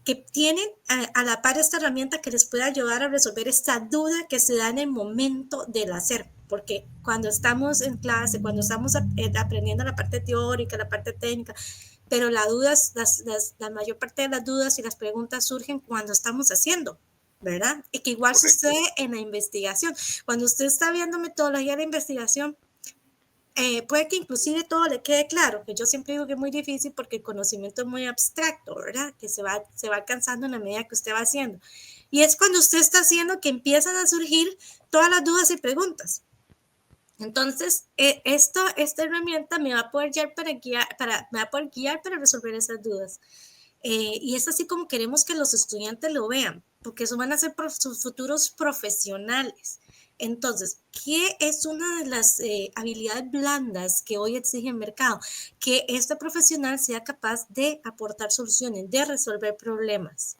que tienen a la par esta herramienta que les puede ayudar a resolver esta duda que se da en el momento del hacer. Porque cuando estamos en clase, cuando estamos aprendiendo la parte teórica, la parte técnica, pero las dudas, la mayor parte de las dudas y las preguntas surgen cuando estamos haciendo, ¿verdad? Y que igual sucede en la investigación. Cuando usted está viendo metodología de la investigación, puede que inclusive todo le quede claro, que yo siempre digo que es muy difícil porque el conocimiento es muy abstracto, ¿verdad? Que se va alcanzando en la medida que usted va haciendo. Y es cuando usted está haciendo que empiezan a surgir todas las dudas y preguntas. Entonces, esta herramienta me va a poder guiar para resolver esas dudas. Y es así como queremos que los estudiantes lo vean, porque eso van a ser sus futuros profesionales. Entonces, ¿qué es una de las habilidades blandas que hoy exige el mercado? Que este profesional sea capaz de aportar soluciones, de resolver problemas.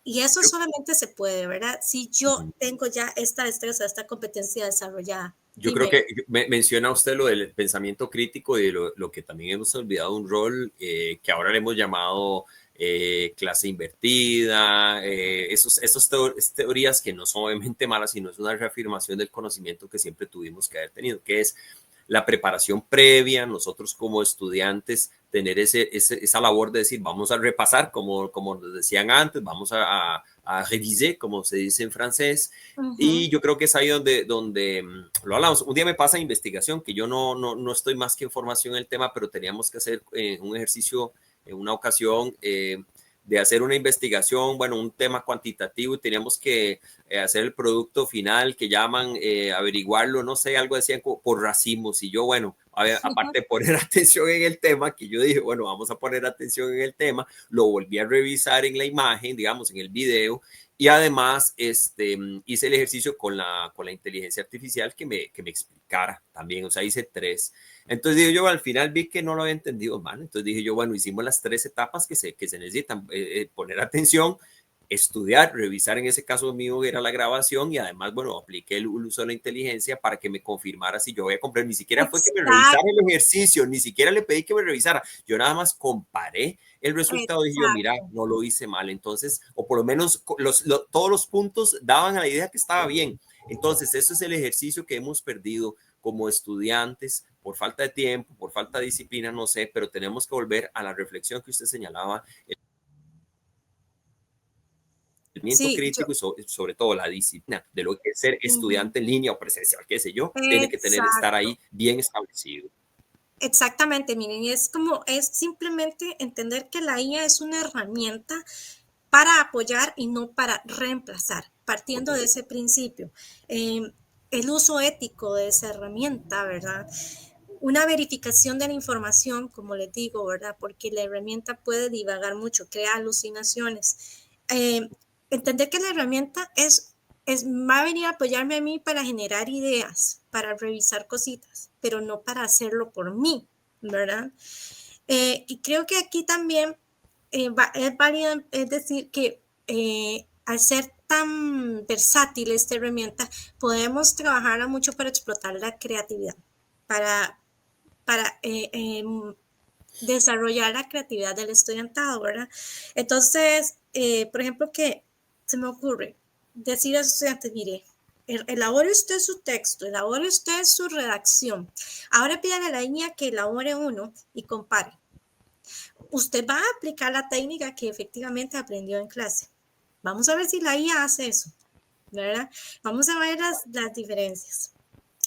Y eso solamente se puede, ¿verdad? Si yo tengo ya esta destreza, esta competencia desarrollada. Yo creo que menciona usted lo del pensamiento crítico y lo que también hemos olvidado, un rol que ahora le hemos llamado clase invertida, esas teorías que no son obviamente malas, sino es una reafirmación del conocimiento que siempre tuvimos que haber tenido, que es la preparación previa, nosotros como estudiantes, tener esa labor de decir, vamos a repasar, como decían antes, vamos a reviser, como se dice en francés, y yo creo que es ahí donde lo hablamos. Un día me pasa investigación, que yo no estoy más que en formación en el tema, pero teníamos que hacer un ejercicio en una ocasión de hacer una investigación, bueno, un tema cuantitativo, y teníamos que hacer el producto final que llaman, averiguarlo, no sé, algo decían por racimos, y yo, bueno, aparte de poner atención en el tema, que yo dije, bueno, vamos a poner atención en el tema, lo volví a revisar en la imagen, digamos, en el video, y además hice el ejercicio con la inteligencia artificial que me explicara también, o sea, hice 3. Entonces dije yo, al final vi que no lo había entendido mal, entonces dije yo, bueno, hicimos las 3 etapas que se necesitan, poner atención, estudiar, revisar, en ese caso mío era la grabación, y además, bueno, apliqué el uso de la inteligencia para que me confirmara si yo voy a comprender. Ni siquiera fue que me revisara el ejercicio, ni siquiera le pedí que me revisara, yo nada más comparé el resultado. Dije yo, mira, no lo hice mal, entonces, o por lo menos todos los puntos daban a la idea que estaba bien. Entonces, eso es el ejercicio que hemos perdido como estudiantes, por falta de tiempo, por falta de disciplina, no sé, pero tenemos que volver a la reflexión que usted señalaba, el pensamiento crítico y sobre todo la disciplina de lo que es ser estudiante en línea o presencial, qué sé yo, tiene que estar ahí bien establecido. Exactamente, miren, es simplemente entender que la IA es una herramienta para apoyar y no para reemplazar, partiendo de ese principio. El uso ético de esa herramienta, ¿verdad? Una verificación de la información, como les digo, ¿verdad? Porque la herramienta puede divagar mucho, crea alucinaciones. Entender que la herramienta va a venir a apoyarme a mí para generar ideas, para revisar cositas, pero no para hacerlo por mí, ¿verdad? Y creo que aquí también es válido decir que al ser tan versátil esta herramienta, podemos trabajarla mucho para explotar la creatividad, para desarrollar la creatividad del estudiantado, ¿verdad? Entonces, por ejemplo, que se me ocurre decir a los estudiantes, mire, elabore usted su texto, elabore usted su redacción. Ahora pídale a la niña que elabore uno y compare. Usted va a aplicar la técnica que efectivamente aprendió en clase. Vamos a ver si la IA hace eso, ¿verdad? Vamos a ver las diferencias.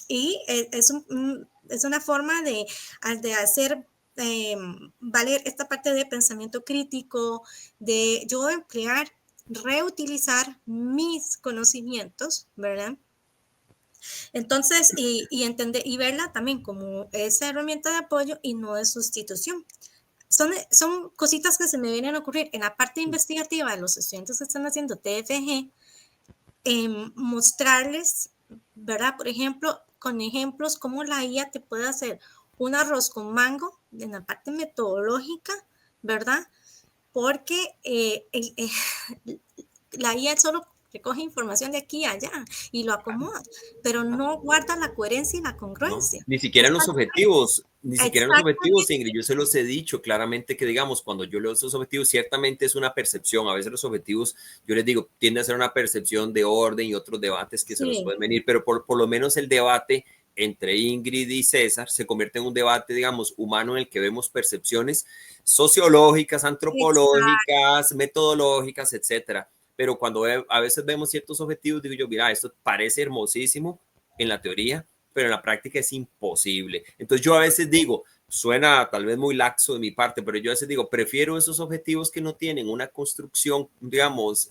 Y es una forma de hacer valer esta parte de pensamiento crítico, de yo emplear, reutilizar mis conocimientos, ¿verdad? Entonces, y entender y verla también como esa herramienta de apoyo y no de sustitución. Son cositas que se me vienen a ocurrir en la parte investigativa de los estudiantes que están haciendo TFG, mostrarles, ¿verdad? Por ejemplo, con ejemplos cómo la IA te puede hacer un arroz con mango en la parte metodológica, ¿verdad? Porque la IA solo recoge información de aquí a allá y lo acomoda, pero no guarda la coherencia y la congruencia. No, ni siquiera en los objetivos, Ingrid, yo se los he dicho claramente que, digamos, cuando yo leo esos objetivos, ciertamente es una percepción, a veces los objetivos, yo les digo, tiende a ser una percepción de orden y otros debates que se nos pueden venir, pero por lo menos el debate entre Ingrid y César se convierte en un debate, digamos, humano, en el que vemos percepciones sociológicas, antropológicas, metodológicas, etcétera. Pero cuando a veces vemos ciertos objetivos, digo yo, mira, esto parece hermosísimo en la teoría, pero en la práctica es imposible. Entonces yo a veces digo, suena tal vez muy laxo de mi parte, pero yo a veces digo, prefiero esos objetivos que no tienen una construcción, digamos,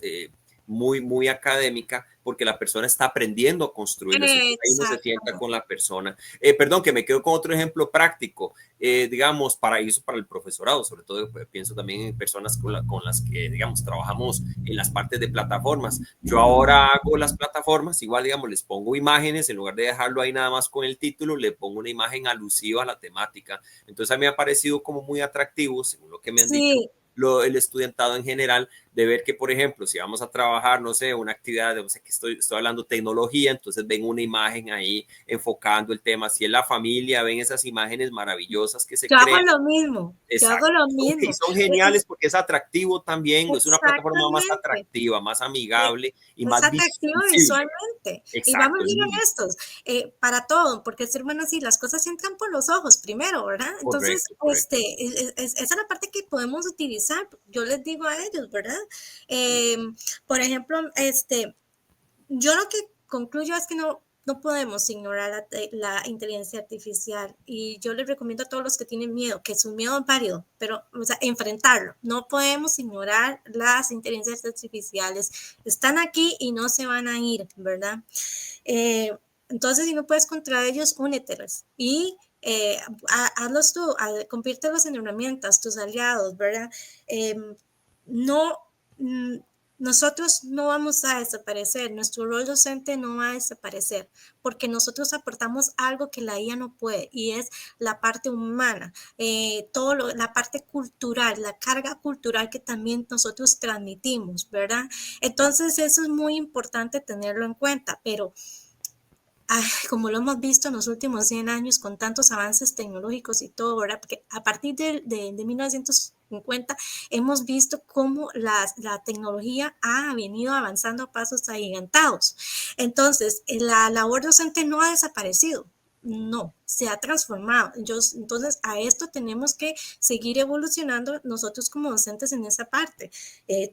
muy académica, porque la persona está aprendiendo a construirlo. Ahí uno se sienta con la persona. Perdón, que me quedo con otro ejemplo práctico, digamos, para eso, para el profesorado, sobre todo pienso también en personas con las que, digamos, trabajamos en las partes de plataformas. Yo ahora hago las plataformas, igual, digamos, les pongo imágenes, en lugar de dejarlo ahí nada más con el título, le pongo una imagen alusiva a la temática. Entonces a mí me ha parecido como muy atractivo, según lo que me han dicho, el estudiantado en general, de ver que, por ejemplo, si vamos a trabajar, no sé, una actividad, no sé, que estoy hablando tecnología, entonces ven una imagen ahí enfocando el tema. Si es la familia, ven esas imágenes maravillosas que se Yo hago crean. lo mismo, yo hago Exacto. lo Y mismo. son geniales porque es atractivo también, es una plataforma más Exactamente. atractiva, más amigable y Es más atractivo visible. visualmente. Y vamos Exacto, a ser honestos, para todo, porque el ser humano sí, las cosas entran por los ojos primero, ¿verdad? Entonces, correcto, correcto. esa es la parte que podemos utilizar. Yo les digo a ellos, ¿verdad? Eh, por ejemplo, yo lo que concluyo es que no podemos ignorar la inteligencia artificial y yo les recomiendo a todos los que tienen miedo, que su miedo es válido, pero o sea, enfrentarlo. No podemos ignorar las inteligencias artificiales. Están aquí y no se van a ir, ¿verdad? Entonces, si no puedes contra ellos, únetelos y hazlos tú, conviértelos en herramientas, tus aliados, ¿verdad? No, nosotros no vamos a desaparecer, nuestro rol docente no va a desaparecer, porque nosotros aportamos algo que la IA no puede, y es la parte humana, la parte cultural, la carga cultural que también nosotros transmitimos, ¿verdad? Entonces, eso es muy importante tenerlo en cuenta, pero como lo hemos visto en los últimos 100 años con tantos avances tecnológicos y todo, ¿verdad? Porque a partir de 1950 hemos visto cómo la tecnología ha venido avanzando a pasos agigantados. Entonces, la labor docente no ha desaparecido, no, se ha transformado. Entonces, a esto tenemos que seguir evolucionando nosotros como docentes en esa parte,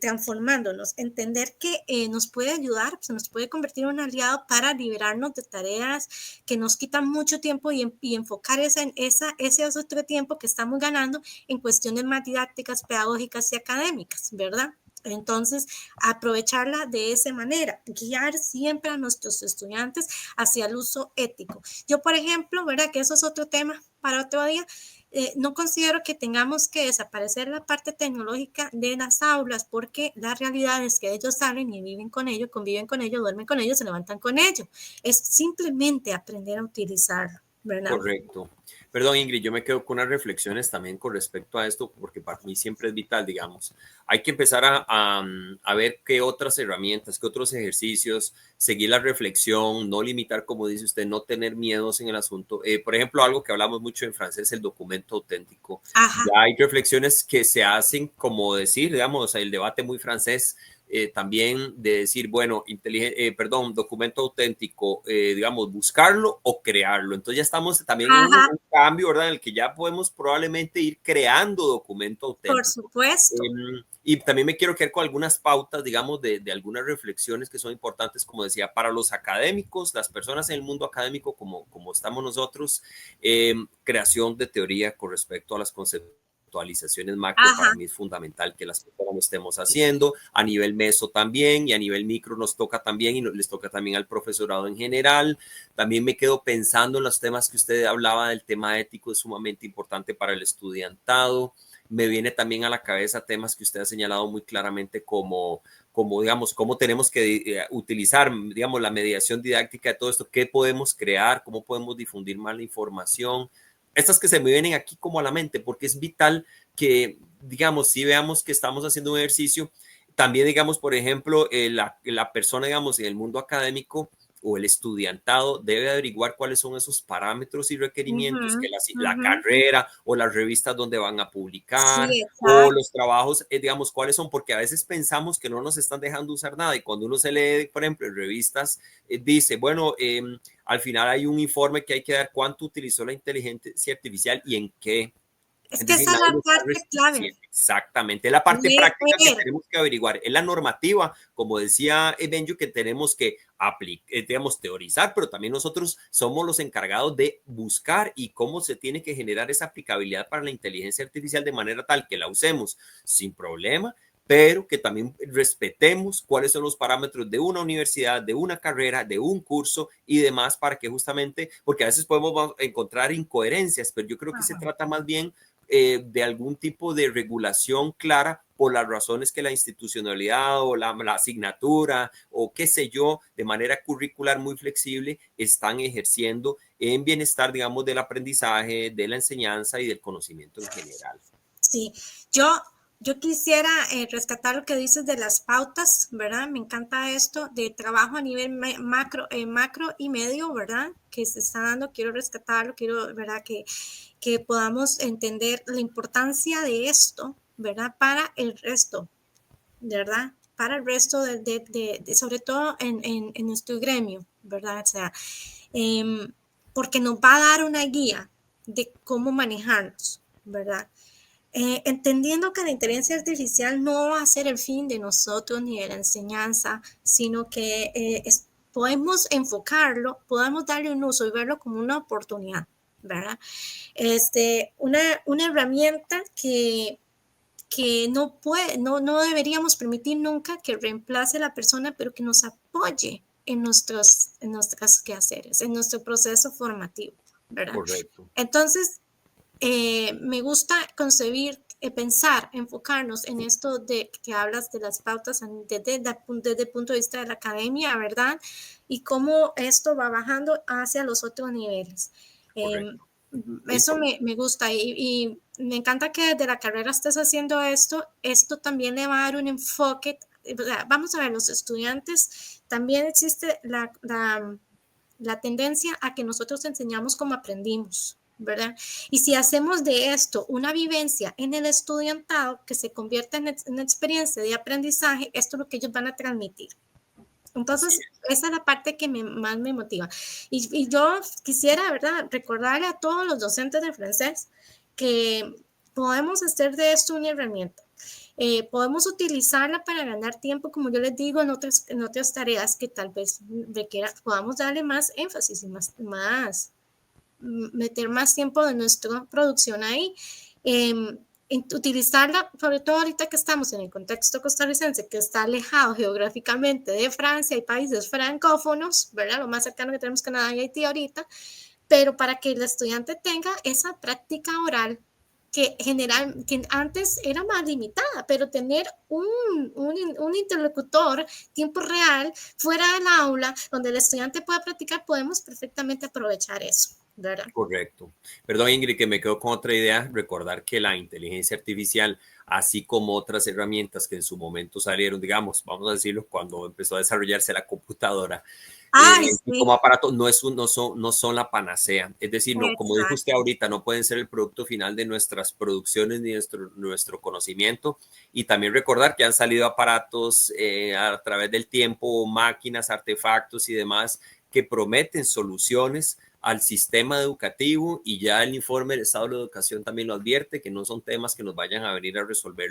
transformándonos, entender que nos puede ayudar, se nos puede convertir en un aliado para liberarnos de tareas que nos quitan mucho tiempo y enfocar ese otro tiempo que estamos ganando en cuestiones más didácticas, pedagógicas y académicas, ¿verdad? Entonces, aprovecharla de esa manera, guiar siempre a nuestros estudiantes hacia el uso ético. Yo, por ejemplo, ¿verdad? Que eso es otro tema para otro día. No considero que tengamos que desaparecer la parte tecnológica de las aulas, porque la realidad es que ellos salen y viven con ello, conviven con ello, duermen con ello, se levantan con ello. Es simplemente aprender a utilizarlo, ¿verdad? Correcto. Perdón, Ingrid, yo me quedo con unas reflexiones también con respecto a esto, porque para mí siempre es vital, digamos. Hay que empezar a ver qué otras herramientas, qué otros ejercicios, seguir la reflexión, no limitar, como dice usted, no tener miedos en el asunto. Por ejemplo, algo que hablamos mucho en francés, el documento auténtico. Ajá. Ya hay reflexiones que se hacen, como decir, digamos, el debate muy francés, también de decir, bueno, documento auténtico, digamos, buscarlo o crearlo. Entonces ya estamos también en un cambio, ¿verdad? En el que ya podemos probablemente ir creando documento auténtico. Por supuesto. Y también me quiero quedar con algunas pautas, digamos, de algunas reflexiones que son importantes, como decía, para los académicos, las personas en el mundo académico, como estamos nosotros, creación de teoría con respecto a las conceptualizaciones macro. Para mí es fundamental que las personas lo estemos haciendo, a nivel meso también, y a nivel micro nos toca también, y les toca también al profesorado en general. También me quedo pensando en los temas que usted hablaba, del tema ético es sumamente importante para el estudiantado. Me viene también a la cabeza temas que usted ha señalado muy claramente como digamos, cómo tenemos que utilizar, digamos, la mediación didáctica de todo esto, qué podemos crear, cómo podemos difundir más la información. Estas que se me vienen aquí como a la mente, porque es vital que, digamos, si veamos que estamos haciendo un ejercicio, también, digamos, por ejemplo, la persona, digamos, en el mundo académico o el estudiantado debe averiguar cuáles son esos parámetros y requerimientos que la carrera o las revistas donde van a publicar, o los trabajos, digamos, cuáles son, porque a veces pensamos que no nos están dejando usar nada, y cuando uno se lee, por ejemplo, en revistas, dice, bueno, al final hay un informe que hay que dar cuánto utilizó la inteligencia artificial y en qué. Es que esa es la parte clave. Exactamente, la parte práctica que tenemos que averiguar, es la normativa, como decía Benjo, que tenemos que digamos, teorizar, pero también nosotros somos los encargados de buscar y cómo se tiene que generar esa aplicabilidad para la inteligencia artificial de manera tal que la usemos sin problema, pero que también respetemos cuáles son los parámetros de una universidad, de una carrera, de un curso y demás, para que justamente, porque a veces podemos encontrar incoherencias, pero yo creo que se trata más bien de algún tipo de regulación clara por las razones que la institucionalidad o la asignatura o qué sé yo, de manera curricular muy flexible, están ejerciendo en bienestar, digamos, del aprendizaje, de la enseñanza y del conocimiento en general. Sí, yo Yo quisiera rescatar lo que dices de las pautas, ¿verdad? Me encanta esto de trabajo a nivel macro y medio, ¿verdad? Que se está dando, quiero rescatarlo, quiero, ¿verdad? Que podamos entender la importancia de esto, ¿verdad? Para el resto, ¿verdad? Para el resto sobre todo en nuestro gremio, ¿verdad? O sea, eh, porque nos va a dar una guía de cómo manejarnos, ¿verdad? Entendiendo que la inteligencia artificial no va a ser el fin de nosotros ni de la enseñanza, sino que podemos enfocarlo, podemos darle un uso y verlo como una oportunidad, ¿verdad? Una herramienta que no deberíamos permitir nunca que reemplace a la persona, pero que nos apoye en nuestros quehaceres, en nuestro proceso formativo, ¿verdad? Correcto. Entonces, me gusta concebir, pensar, enfocarnos en esto de que hablas de las pautas desde el punto de vista de la academia, ¿verdad? Y cómo esto va bajando hacia los otros niveles. Correcto. Eso me gusta y me encanta que desde la carrera estés haciendo esto. Esto también le va a dar un enfoque. O sea, vamos a ver, los estudiantes, también existe la tendencia a que nosotros enseñamos como aprendimos, ¿verdad? Y si hacemos de esto una vivencia en el estudiantado que se convierta en una experiencia de aprendizaje, esto es lo que ellos van a transmitir. Entonces, esa es la parte que más me motiva. Y yo quisiera, ¿verdad?, recordarle a todos los docentes de francés que podemos hacer de esto una herramienta. Podemos utilizarla para ganar tiempo, como yo les digo, en otras tareas que tal vez podamos darle más énfasis y meter más tiempo de nuestra producción ahí. Utilizarla, sobre todo ahorita que estamos en el contexto costarricense, que está alejado geográficamente de Francia y países francófonos, ¿verdad? Lo más cercano que tenemos Canadá y Haití ahorita, pero para que el estudiante tenga esa práctica oral que antes era más limitada, pero tener un interlocutor tiempo real fuera del aula donde el estudiante pueda practicar, podemos perfectamente aprovechar eso, ¿verdad? Correcto. Perdón, Ingrid, que me quedo con otra idea. Recordar que la inteligencia artificial, así como otras herramientas que en su momento salieron, digamos, vamos a decirlo, cuando empezó a desarrollarse la computadora, Sí. como aparato, no son la panacea. Es decir, no, como dijo usted ahorita, no pueden ser el producto final de nuestras producciones ni nuestro conocimiento. Y también recordar que han salido aparatos a través del tiempo, máquinas, artefactos y demás que prometen soluciones al sistema educativo, y ya el informe del Estado de la Educación también lo advierte, que no son temas que nos vayan a venir a resolver.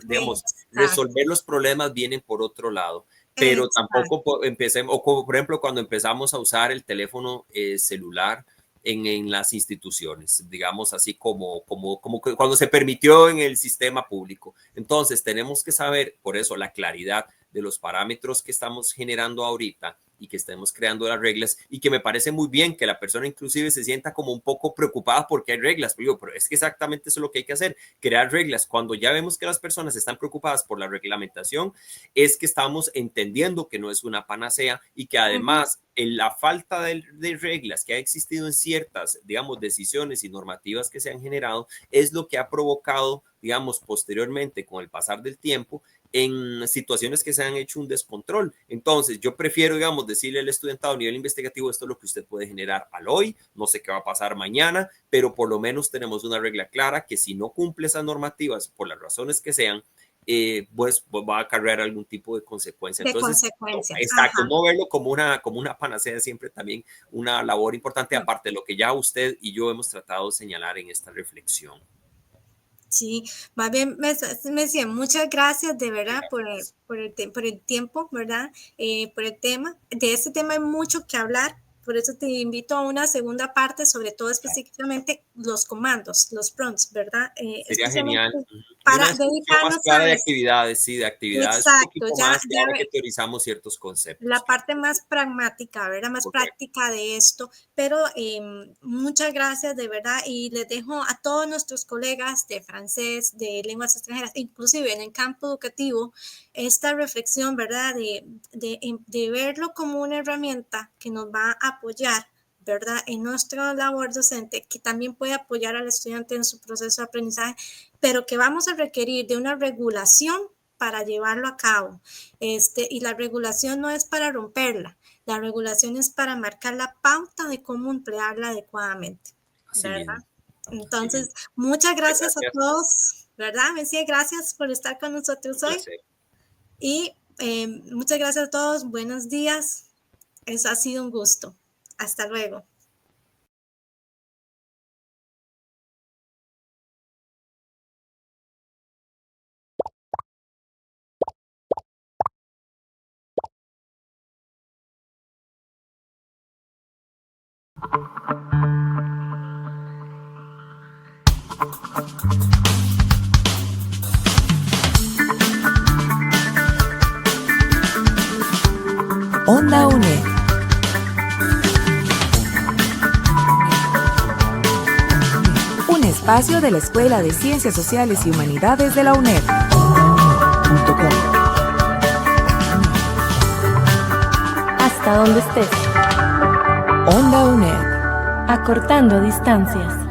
Digamos, resolver los problemas vienen por otro lado, pero tampoco empecemos, o como por ejemplo cuando empezamos a usar el teléfono celular en las instituciones, digamos así como cuando se permitió en el sistema público. Entonces tenemos que saber, por eso, la claridad de los parámetros que estamos generando ahorita y que estemos creando las reglas, y que me parece muy bien que la persona inclusive se sienta como un poco preocupada porque hay reglas, pero es que exactamente eso es lo que hay que hacer, crear reglas. Cuando ya vemos que las personas están preocupadas por la reglamentación, es que estamos entendiendo que no es una panacea, y que además en la falta de reglas que ha existido en ciertas, digamos, decisiones y normativas que se han generado, es lo que ha provocado, digamos, posteriormente, con el pasar del tiempo, en situaciones que se han hecho un descontrol. Entonces, yo prefiero, digamos, decirle al estudiantado a nivel investigativo, esto es lo que usted puede generar al hoy, no sé qué va a pasar mañana, pero por lo menos tenemos una regla clara que si no cumple esas normativas, por las razones que sean, pues va a acarrear algún tipo de consecuencia. Entonces, exacto, no verlo como una panacea, siempre también una labor importante, aparte de lo que ya usted y yo hemos tratado de señalar en esta reflexión. Sí, más bien, me decía, muchas gracias de verdad por el tiempo, ¿verdad? Por el tema. De este tema hay mucho que hablar, por eso te invito a una segunda parte, sobre todo específicamente los comandos, los prompts, ¿verdad? Sería genial. Para una descripción más clara de actividades, sí, de actividades un poquito más claras que teorizamos ciertos conceptos. La parte más pragmática, ¿verdad? Más práctica de esto, pero muchas gracias de verdad, y les dejo a todos nuestros colegas de francés, de lenguas extranjeras, inclusive en el campo educativo, esta reflexión, ¿verdad? De verlo como una herramienta que nos va a apoyar, ¿verdad? En nuestra labor docente, que también puede apoyar al estudiante en su proceso de aprendizaje, pero que vamos a requerir de una regulación para llevarlo a cabo. Y la regulación no es para romperla, la regulación es para marcar la pauta de cómo emplearla adecuadamente, ¿verdad? Entonces, muchas gracias a todos, ¿verdad? Messi, gracias por estar con nosotros hoy. Y muchas gracias a todos, buenos días. Eso ha sido un gusto. Hasta luego. Onda UNED. Un espacio de la Escuela de Ciencias Sociales y Humanidades de la UNED. Hasta donde estés. Onda UNED. Acortando distancias.